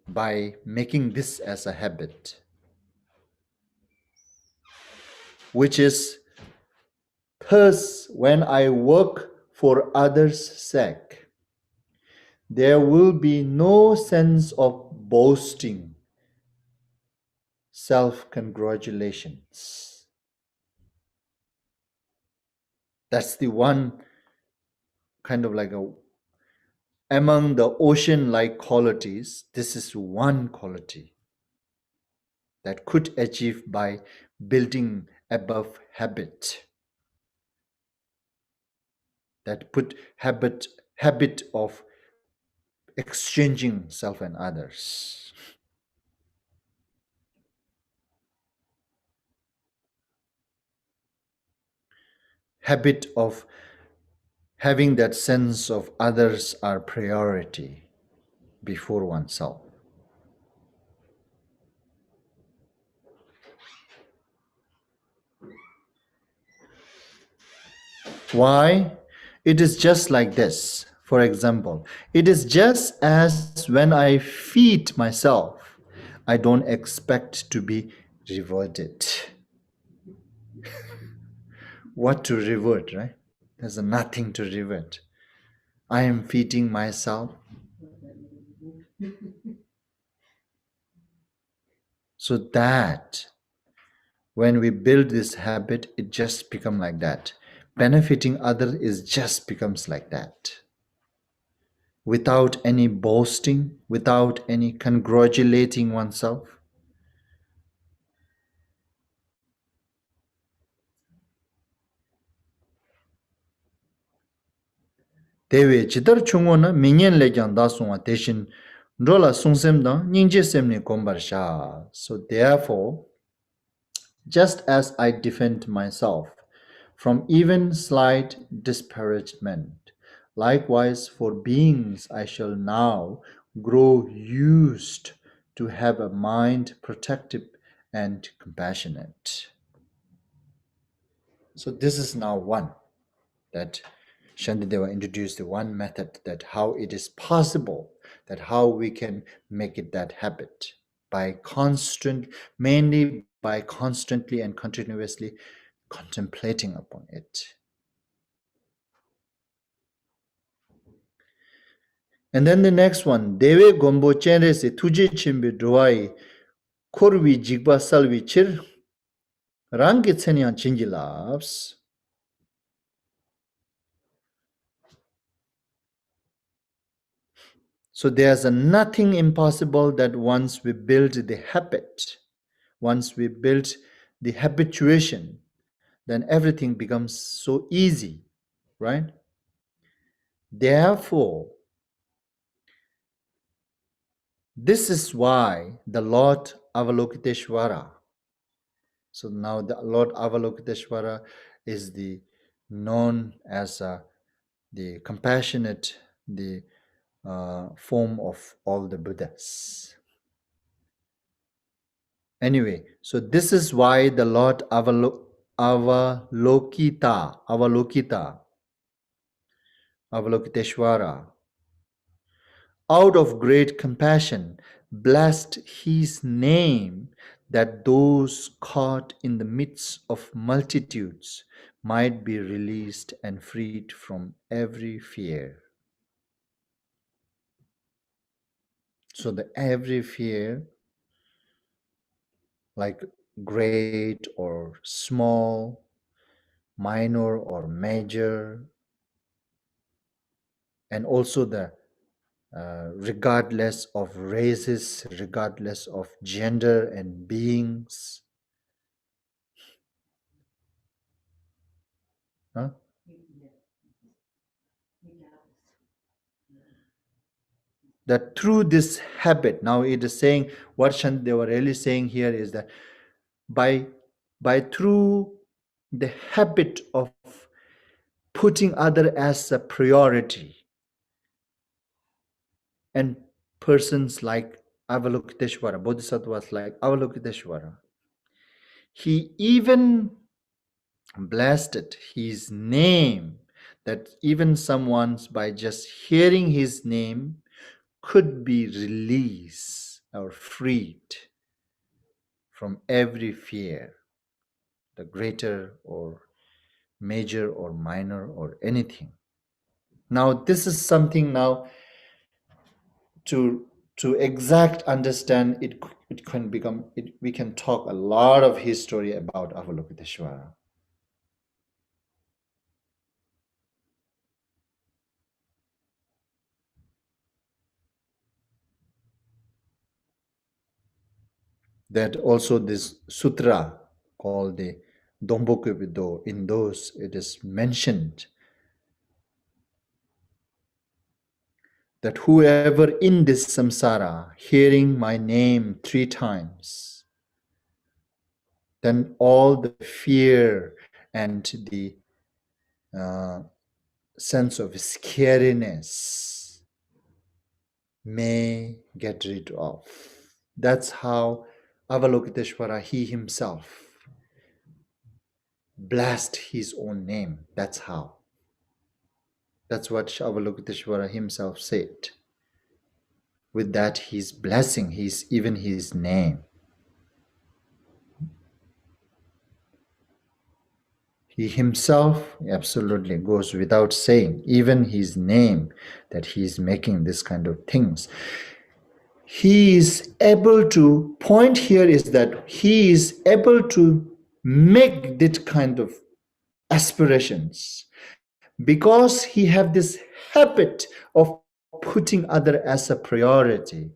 by making this as a habit, which is thus when I work for others' sake, there will be no sense of boasting, self-congratulations. That's the one kind of like among the ocean-like qualities, this is one quality that could achieve by building above habit. That put habit of exchanging self and others. Habit of having that sense of others are priority before oneself. Why? It is just like this. For example, it is just as when I feed myself, I don't expect to be rewarded. What to reward, right? There's nothing to reward. I am feeding myself. So that when we build this habit, it just becomes like that. Benefiting others is just becomes like that. Without any boasting, without any congratulating oneself. Dewe chidar chungo na minyen lekyang da sunga deshin rola sungsem da nyingje semni kombar sha. So therefore, just as I defend myself from even slight disparagement, likewise for beings I shall now grow used to have a mind protective and compassionate. So this is now one that Shantideva introduced the one method that how it is possible, that how we can make it that habit mainly by constantly and continuously contemplating upon it. And then the next one, Deve Gombo Chenre se Tuji Chimbi Dwai Kurvi Jigba Salvi Chir Rangi Tsenyan Chingilaps. So there's nothing impossible that once we build the habit, once we build the habituation, then everything becomes so easy, right? Therefore, this is why the Lord Avalokiteshvara, so now the Lord Avalokiteshvara is known as the compassionate, the form of all the Buddhas. Anyway, so this is why the Lord Avalokiteshvara, out of great compassion, blessed his name that those caught in the midst of multitudes might be released and freed from every fear. So every fear, like great or small, minor or major, and also the regardless of races, regardless of gender and beings. Huh? That through this habit, now it is saying, what they were really saying here is that by through the habit of putting other as a priority. And persons like Avalokiteshvara, bodhisattvas like Avalokiteshvara, he even blessed his name, that even someone's by just hearing his name could be released or freed from every fear, the greater or major or minor or anything. Now this is something now to exact understand it. It can become it, we can talk a lot of history about Avalokiteshvara. That also this sutra called the Domboku Vido, in those it is mentioned that whoever in this samsara hearing my name 3 times, then all the fear and the sense of scariness may get rid of. That's how Avalokiteshvara, he himself, blessed his own name. That's how. That's what Avalokiteshvara himself said. With that, he's blessing even his name. He himself absolutely goes without saying, even his name, that he is making this kind of things. He is able to, point here is that he is able to make this kind of aspirations because he have this habit of putting other as a priority.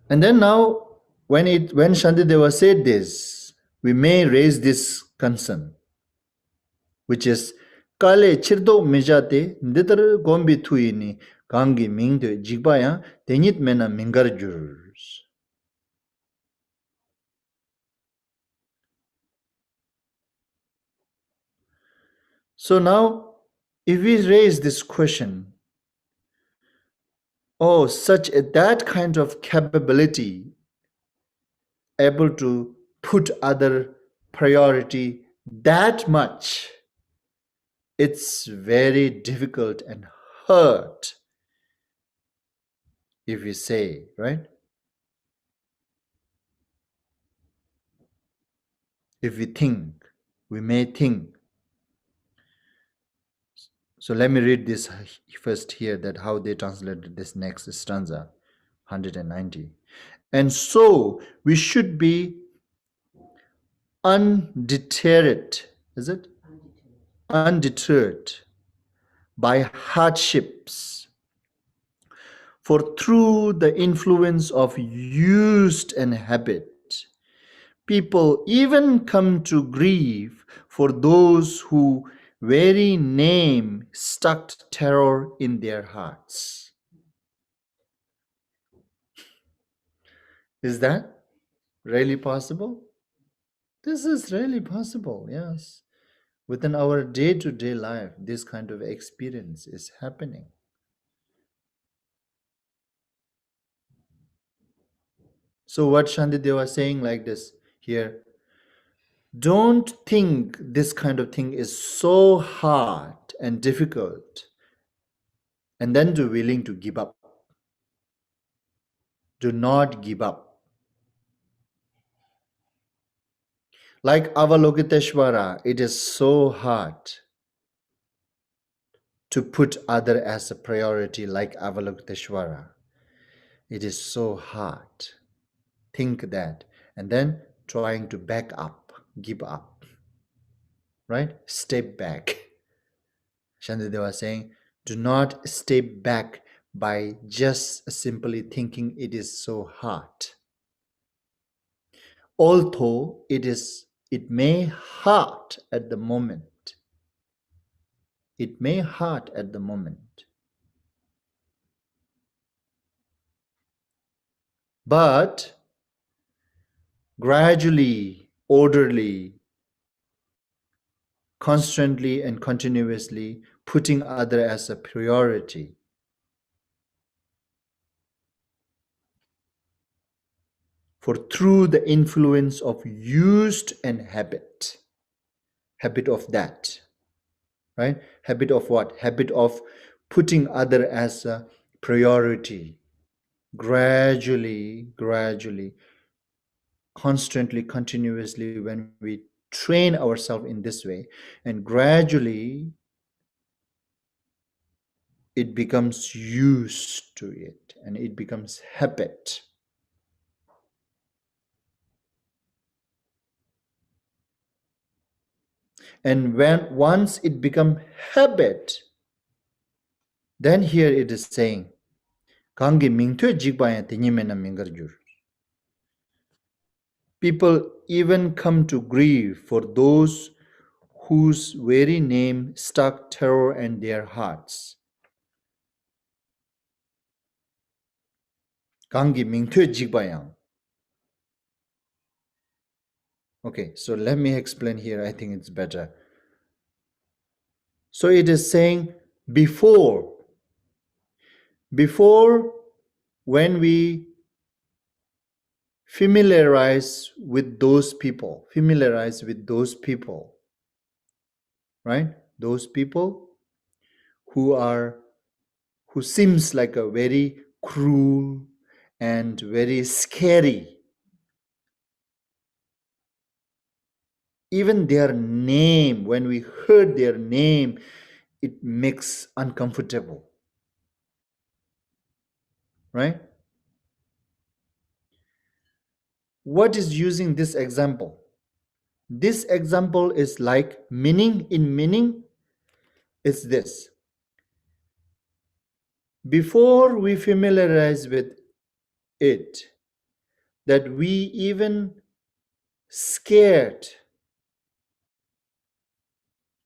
And then now, when Shantideva said this, we may raise this concern, which is Kale chirdo mejate nditar gombi tuini gangi mingde jigbaya tenyit mena mingar jurs. So now, if we raise this question, oh, that kind of capability, able to put other priority that much, it's very difficult and hurt if we say, right? If we think, we may think. So let me read this first here, that how they translated this next stanza, 190. And so we should be undeterred, is it? Undeterred by hardships. For through the influence of use and habit, people even come to grieve for those who very name stuck terror in their hearts. Is that really possible? This is really possible, yes. Within our day-to-day life, this kind of experience is happening. So what Shantideva is saying like this here, don't think this kind of thing is so hard and difficult and then be willing to give up. Do not give up. Like Avalokiteshvara, it is so hard to put other as a priority like Avalokiteshvara. It is so hard. Think that. And then trying to back up, give up. Right? Step back. Shantideva was saying, do not step back by just simply thinking it is so hard. Although it may hurt at the moment. It may hurt at the moment. but gradually, orderly, constantly and continuously putting other as a priority. For through the influence of used and habit of that, right? Habit of what? Habit of putting other as a priority. Gradually, constantly, continuously, when we train ourselves in this way, and gradually it becomes used to it and it becomes habit. And when once it become habit, then here it is saying, Kangi mingtue jigbaya tinyimena mingarjur. People even come to grieve for those whose very name struck terror in their hearts. Kangi mingtue jigbaya. Okay, so let me explain here. I think it's better. So it is saying before when we familiarize with those people, right? Those people who seems like a very cruel and very scary. Even their name, when we heard their name, it makes uncomfortable, right? What is using this example? This example is like meaning is this. Before we familiarize with it, that we even scared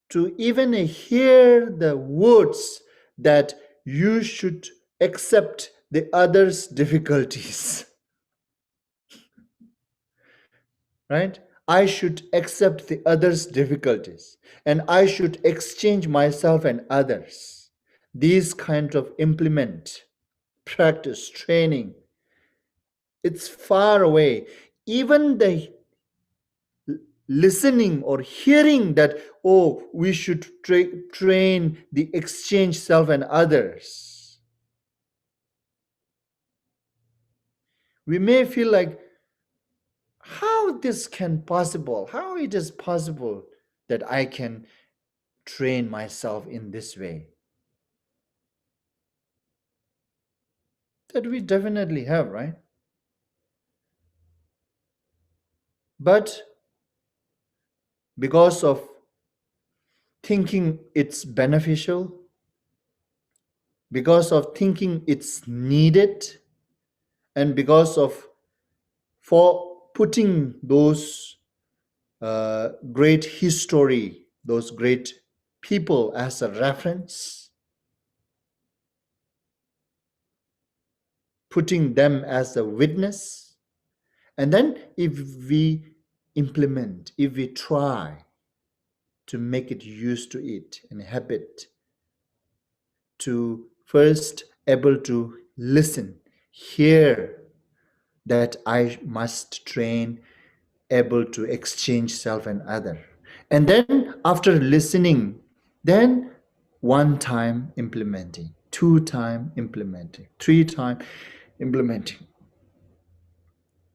to even hear the words that you should accept the other's difficulties. Right? I should accept the other's difficulties and I should exchange myself and others. These kind of implement, practice, training, it's far away. Even the listening or hearing that, oh, we should train the exchange self and others. We may feel like, how this can possible? How it is possible that I can train myself in this way? That we definitely have, right? But because of thinking it's beneficial, because of thinking it's needed, and because of for putting those great history, those great people as a reference, putting them as a witness, and then if we implement, if we try to make it used to it and habit, to first able to listen, hear that I must train, able to exchange self and other. And then after listening, then one time implementing, two time implementing, three time implementing.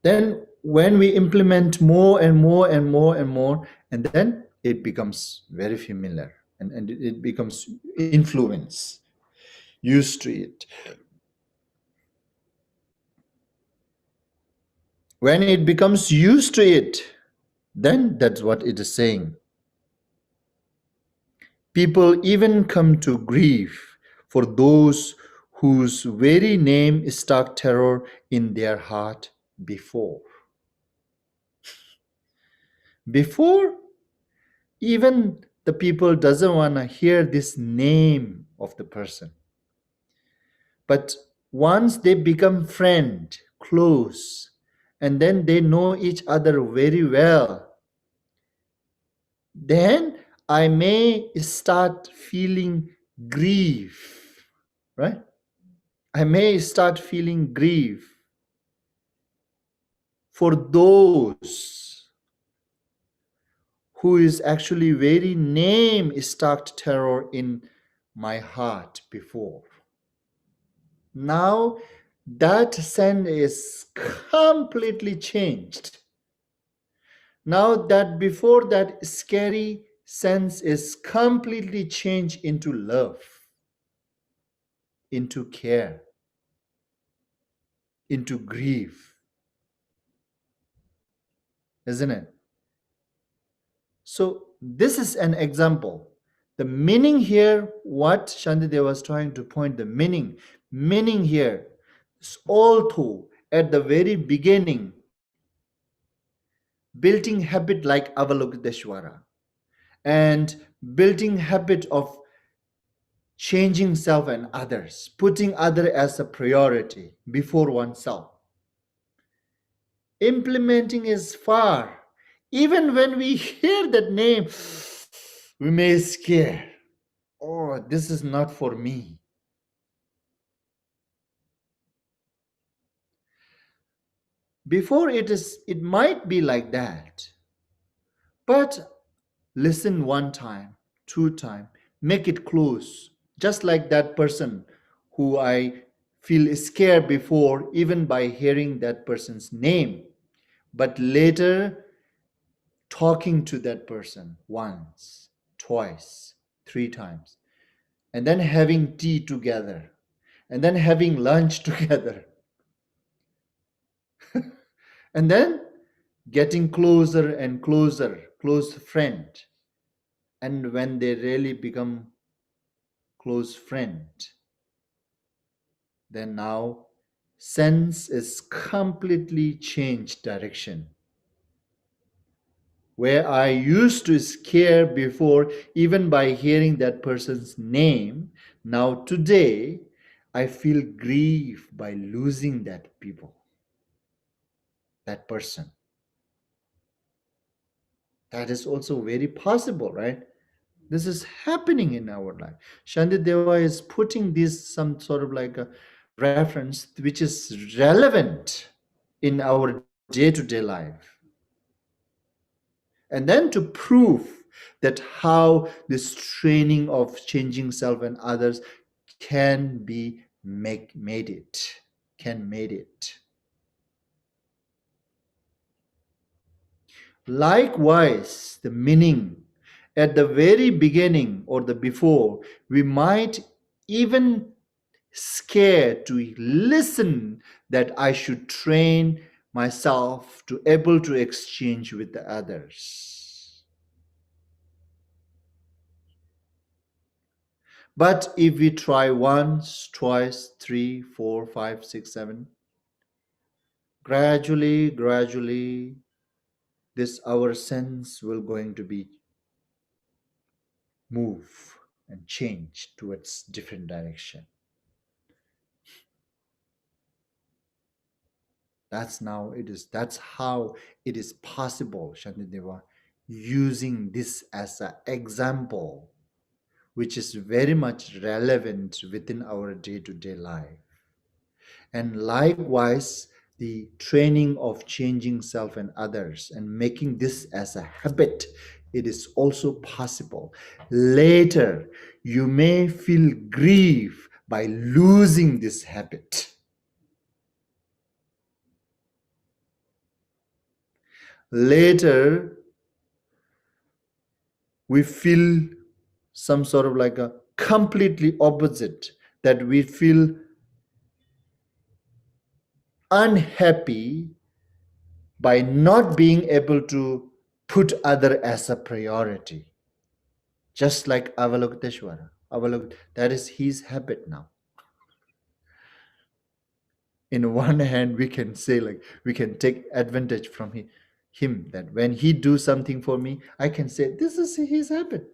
Then when we implement more and more and more and more, and then it becomes very familiar and it becomes influence, used to it. When it becomes used to it, then that's what it is saying. People even come to grief for those whose very name struck terror in their heart before. Before, even the people doesn't want to hear this name of the person. But once they become friend, close, and then they know each other very well, then I may start feeling grief, right? I may start feeling grief for those who is actually very name start terror in my heart before. Now that sense is completely changed. Now that before that scary sense is completely changed into love, into care, into grief, isn't it? So this is an example. The meaning here, what Shantideva was trying to point, the meaning here is although at the very beginning, building habit like Avalokiteshvara and building habit of changing self and others, putting other as a priority before oneself. Implementing is far. Even when we hear that name, we may scare. Oh, this is not for me. Before it might be like that. But listen one time, two time, make it close. Just like that person who I feel scared before, even by hearing that person's name. But later, talking to that person once, twice, three times, and then having tea together, and then having lunch together, and then getting closer and closer, close friend. And when they really become close friend, then now sense is completely changed direction. Where I used to scare before, even by hearing that person's name, now today I feel grief by losing that people, that person. That is also very possible, right? This is happening in our life. Shantideva is putting this some sort of like a reference which is relevant in our day-to-day life. And then to prove that how this training of changing self and others can be made it. Likewise, the meaning at the very beginning or the before, we might even scared to listen that I should train myself to able to exchange with the others. But if we try once, twice, 3, 4, 5, 6, 7, gradually, this our sense will going to be move and change towards different direction. That's how it is possible, Shantideva, using this as an example, which is very much relevant within our day-to-day life. And likewise, the training of changing self and others and making this as a habit, it is also possible. Later, you may feel grief by losing this habit. Later, we feel some sort of like a completely opposite, that we feel unhappy by not being able to put other as a priority. Just like Avalokiteshvara. That is his habit now. In one hand, we can say like, we can take advantage from him, that when he do something for me, I can say, this is his habit.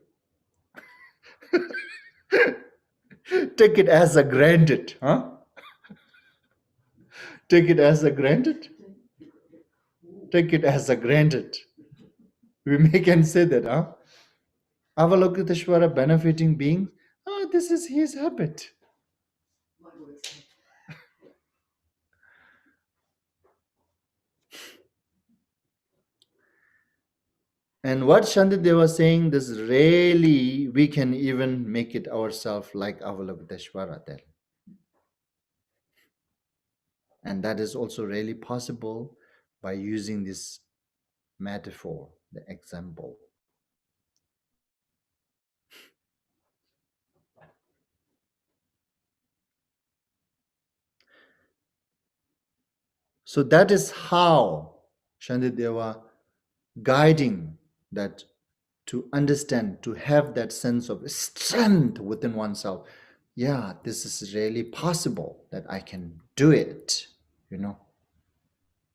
Take it as a granted, huh? Take it as a granted. Take it as a granted. We can say that, huh? Avalokiteshvara benefiting beings, oh, this is his habit. And what Shantideva was saying, this really, we can even make it ourselves like Avalokiteshvara then. And that is also really possible by using this metaphor, the example. So that is how Shantideva guiding that to understand, to have that sense of strength within oneself. Yeah, this is really possible that I can do it, you know.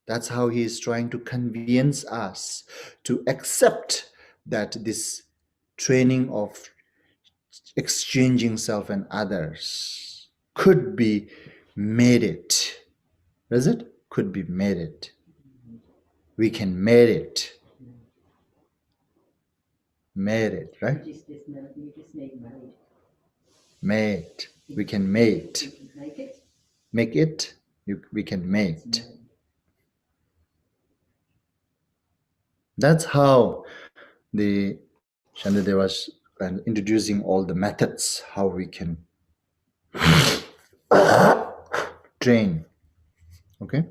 That's how he is trying to convince us to accept that this training of exchanging self and others could be made it. Is it? Could be made it. We can make it. Made it, right? You just need made. Made. We can make it. Make it. Make it. We can make it. That's how the Shantideva was introducing all the methods how we can train. Okay?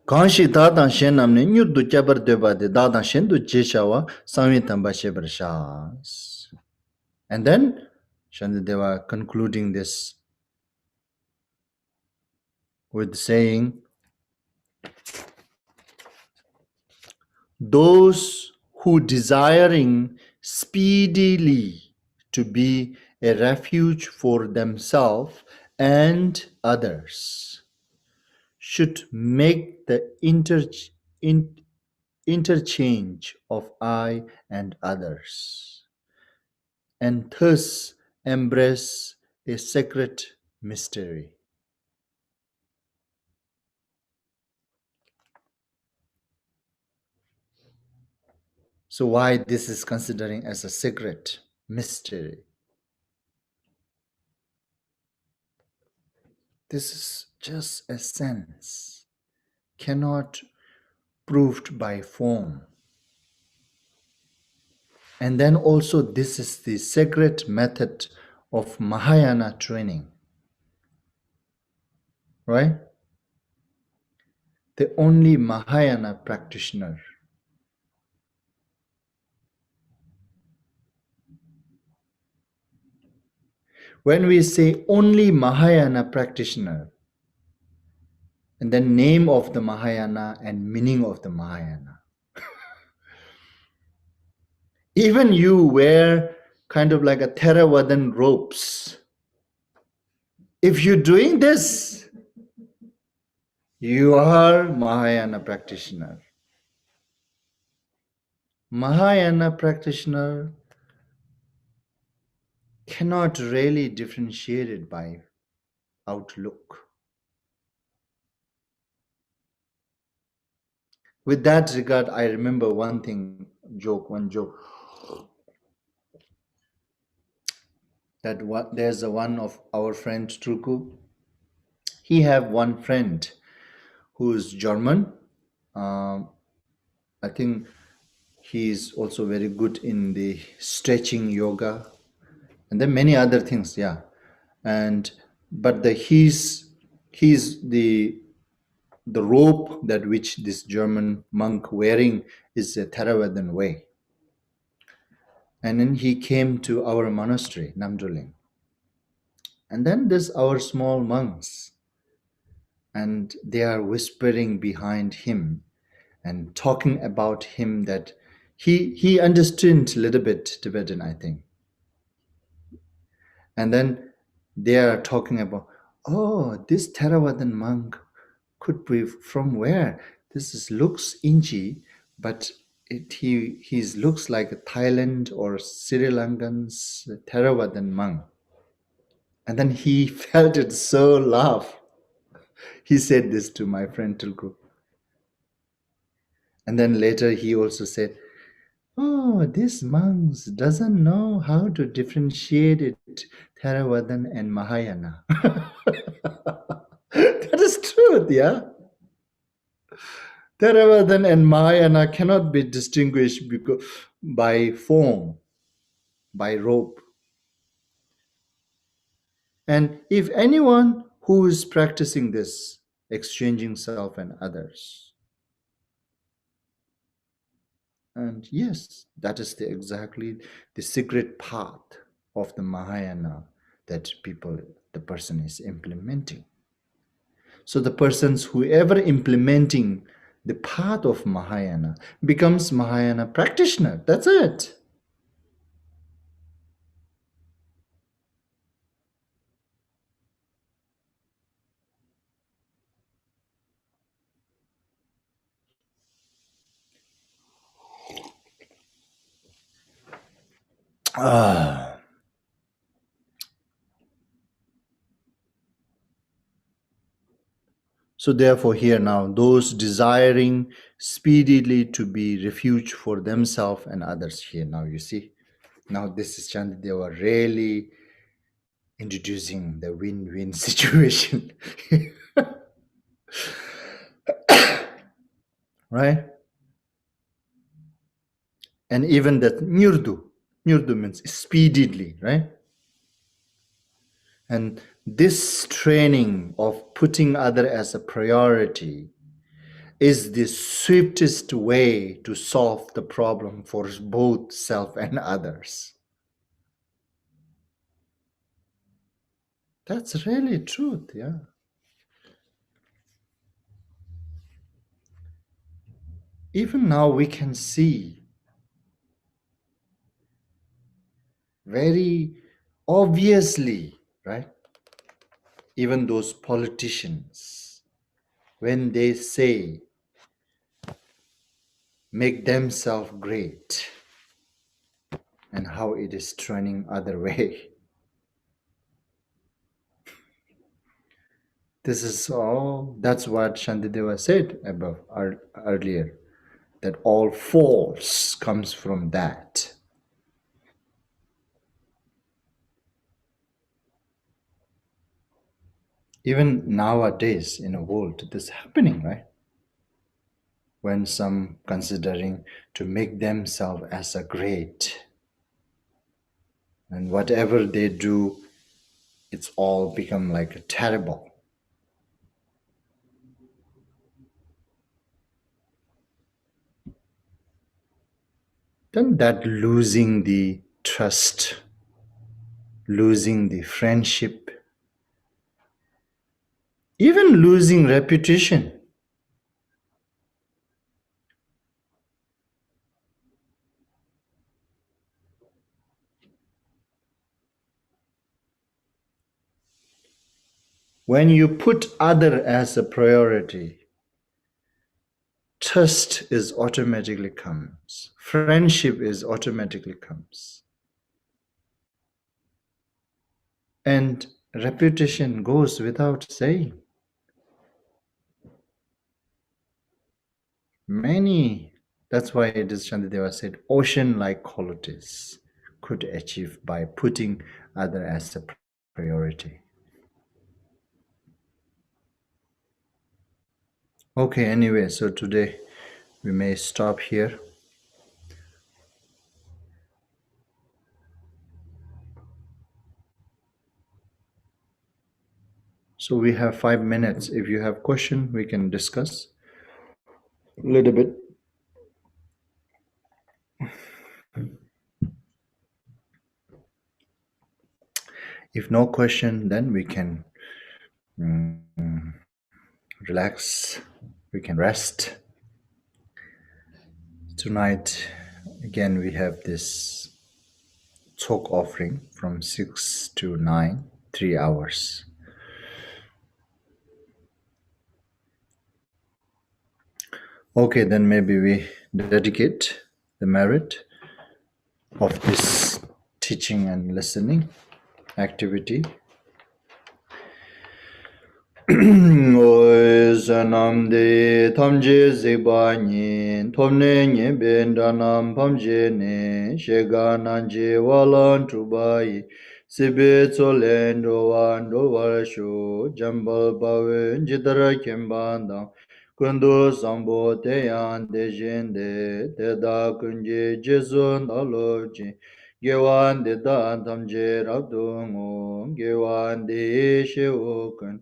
Kanshi dadan shen namne nyur du chabar deba de dadan shen du jeshawa sami tamba shebar shas. And then Shantideva concluding this with saying, those who desiring speedily to be a refuge for themselves and others should make the interchange of I and others, and thus embrace a sacred mystery. So why this is considering as a secret mystery? This is just a sense, cannot proved by form. And then also this is the secret method of Mahayana training. Right? The only Mahayana practitioner. When we say only Mahayana practitioner, and then name of the Mahayana and meaning of the Mahayana. Even you wear kind of like a Theravadan robes. If you're doing this, you are Mahayana practitioner. Mahayana practitioner cannot really differentiate it by outlook. With that regard, I remember one joke. That there's one of our friend Truku. He have one friend who is German. I think he's also very good in the stretching yoga, and then many other things. Yeah, but he's the robe that which this German monk wearing is a Theravadan way. And then he came to our monastery, Namdruling. And then there's our small monks. And they are whispering behind him and talking about him that he understood a little bit Tibetan, I think. And then they are talking about, oh, this Theravadan monk could be from where? Looks Inchi, but he looks like a Thailand or Sri Lankan's Theravadan monk. And then he felt it so laugh. He said this to my friend Tulku. And then later he also said, oh, this monks doesn't know how to differentiate it, Theravadan and Mahayana. That is truth, yeah? Theravadan and Mahayana cannot be distinguished by form, by rope. And if anyone who is practicing this, exchanging self and others, and yes, that is exactly the secret path of the Mahayana that the person is implementing. So the persons, whoever implementing the path of Mahayana becomes Mahayana practitioner. That's it. Ah. So therefore here now, those desiring speedily to be refuge for themselves and others, here now you see. Now this is Chandideva really introducing the win-win situation. Right? And even that nirdu means speedily, right? And this training of putting other as a priority is the swiftest way to solve the problem for both self and others. That's really truth, yeah. Even now we can see very obviously, right? Even those politicians, when they say, make themselves great, and how it is turning other way. This is all, that's what Shantideva said above earlier, that all false comes from that. Even nowadays in the world, this is happening, right? When some considering to make themselves as a great, and whatever they do, it's all become like a terrible. Then that losing the trust, losing the friendship, even losing reputation. When you put other as a priority, trust is automatically comes. Friendship is automatically comes. And reputation goes without saying. Many, that's why it is Shantideva said, ocean-like qualities could achieve by putting other as a priority. Okay, anyway, so today we may stop here. So we have 5 minutes. If you have question, we can discuss a little bit. If no question, then we can relax, we can rest. Tonight, again, we have this talk offering from 6 to 9, 3 hours. Okay, then maybe we dedicate the merit of this teaching and listening activity Oi sanam de tamje ziba nyin tomne nye bendanam pamje ne shega nanje walan tubai sibe tsolendo wando warsho jambal bawe jidara kembanda kundu sambo te yan de jende te da kunje jesun aloji gewan de dan tamje rabdungo gewan de sheokan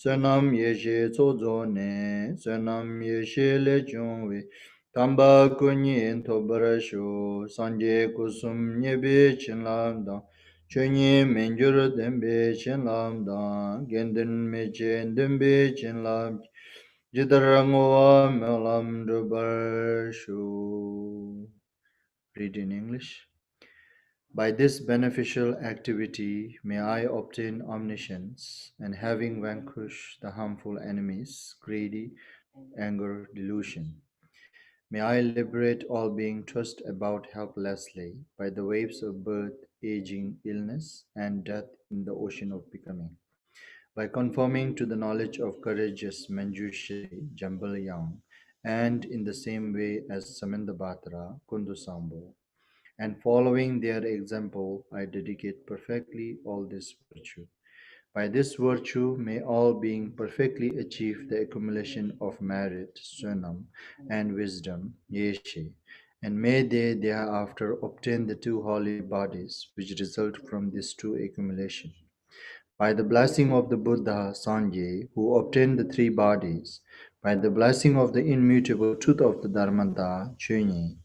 Sanam yeshe tsozo ne, sanam yeshe le chungwe, tamba kunyin tobarasho, sanje kusum nyebe chinlamda, chunyi menjur dembe chinlamda, gendin meche dembe chinlam, jidarangwa melam dubarsho. Read in English. By this beneficial activity may I obtain omniscience, and having vanquished the harmful enemies, greedy, anger, delusion, may I liberate all being tossed about helplessly by the waves of birth, aging, illness, and death in the ocean of becoming. By conforming to the knowledge of courageous Manjushri Jambalyang, and in the same way as Samandabhatra Kundusambo, and following their example, I dedicate perfectly all this virtue. By this virtue, may all being perfectly achieve the accumulation of merit, sunam, and wisdom, yeshe, and may they thereafter obtain the two holy bodies which result from these two accumulation. By the blessing of the Buddha Sanje, who obtained the three bodies, by the blessing of the immutable truth of the Dharmata, Chunyi,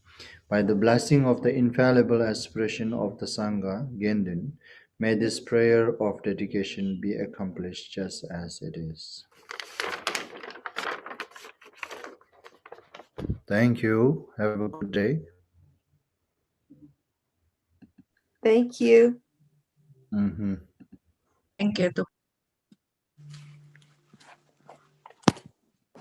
by the blessing of the infallible aspiration of the Sangha, Gendun, may this prayer of dedication be accomplished just as it is. Thank you. Have a good day. Thank you. Mm-hmm. Thank you.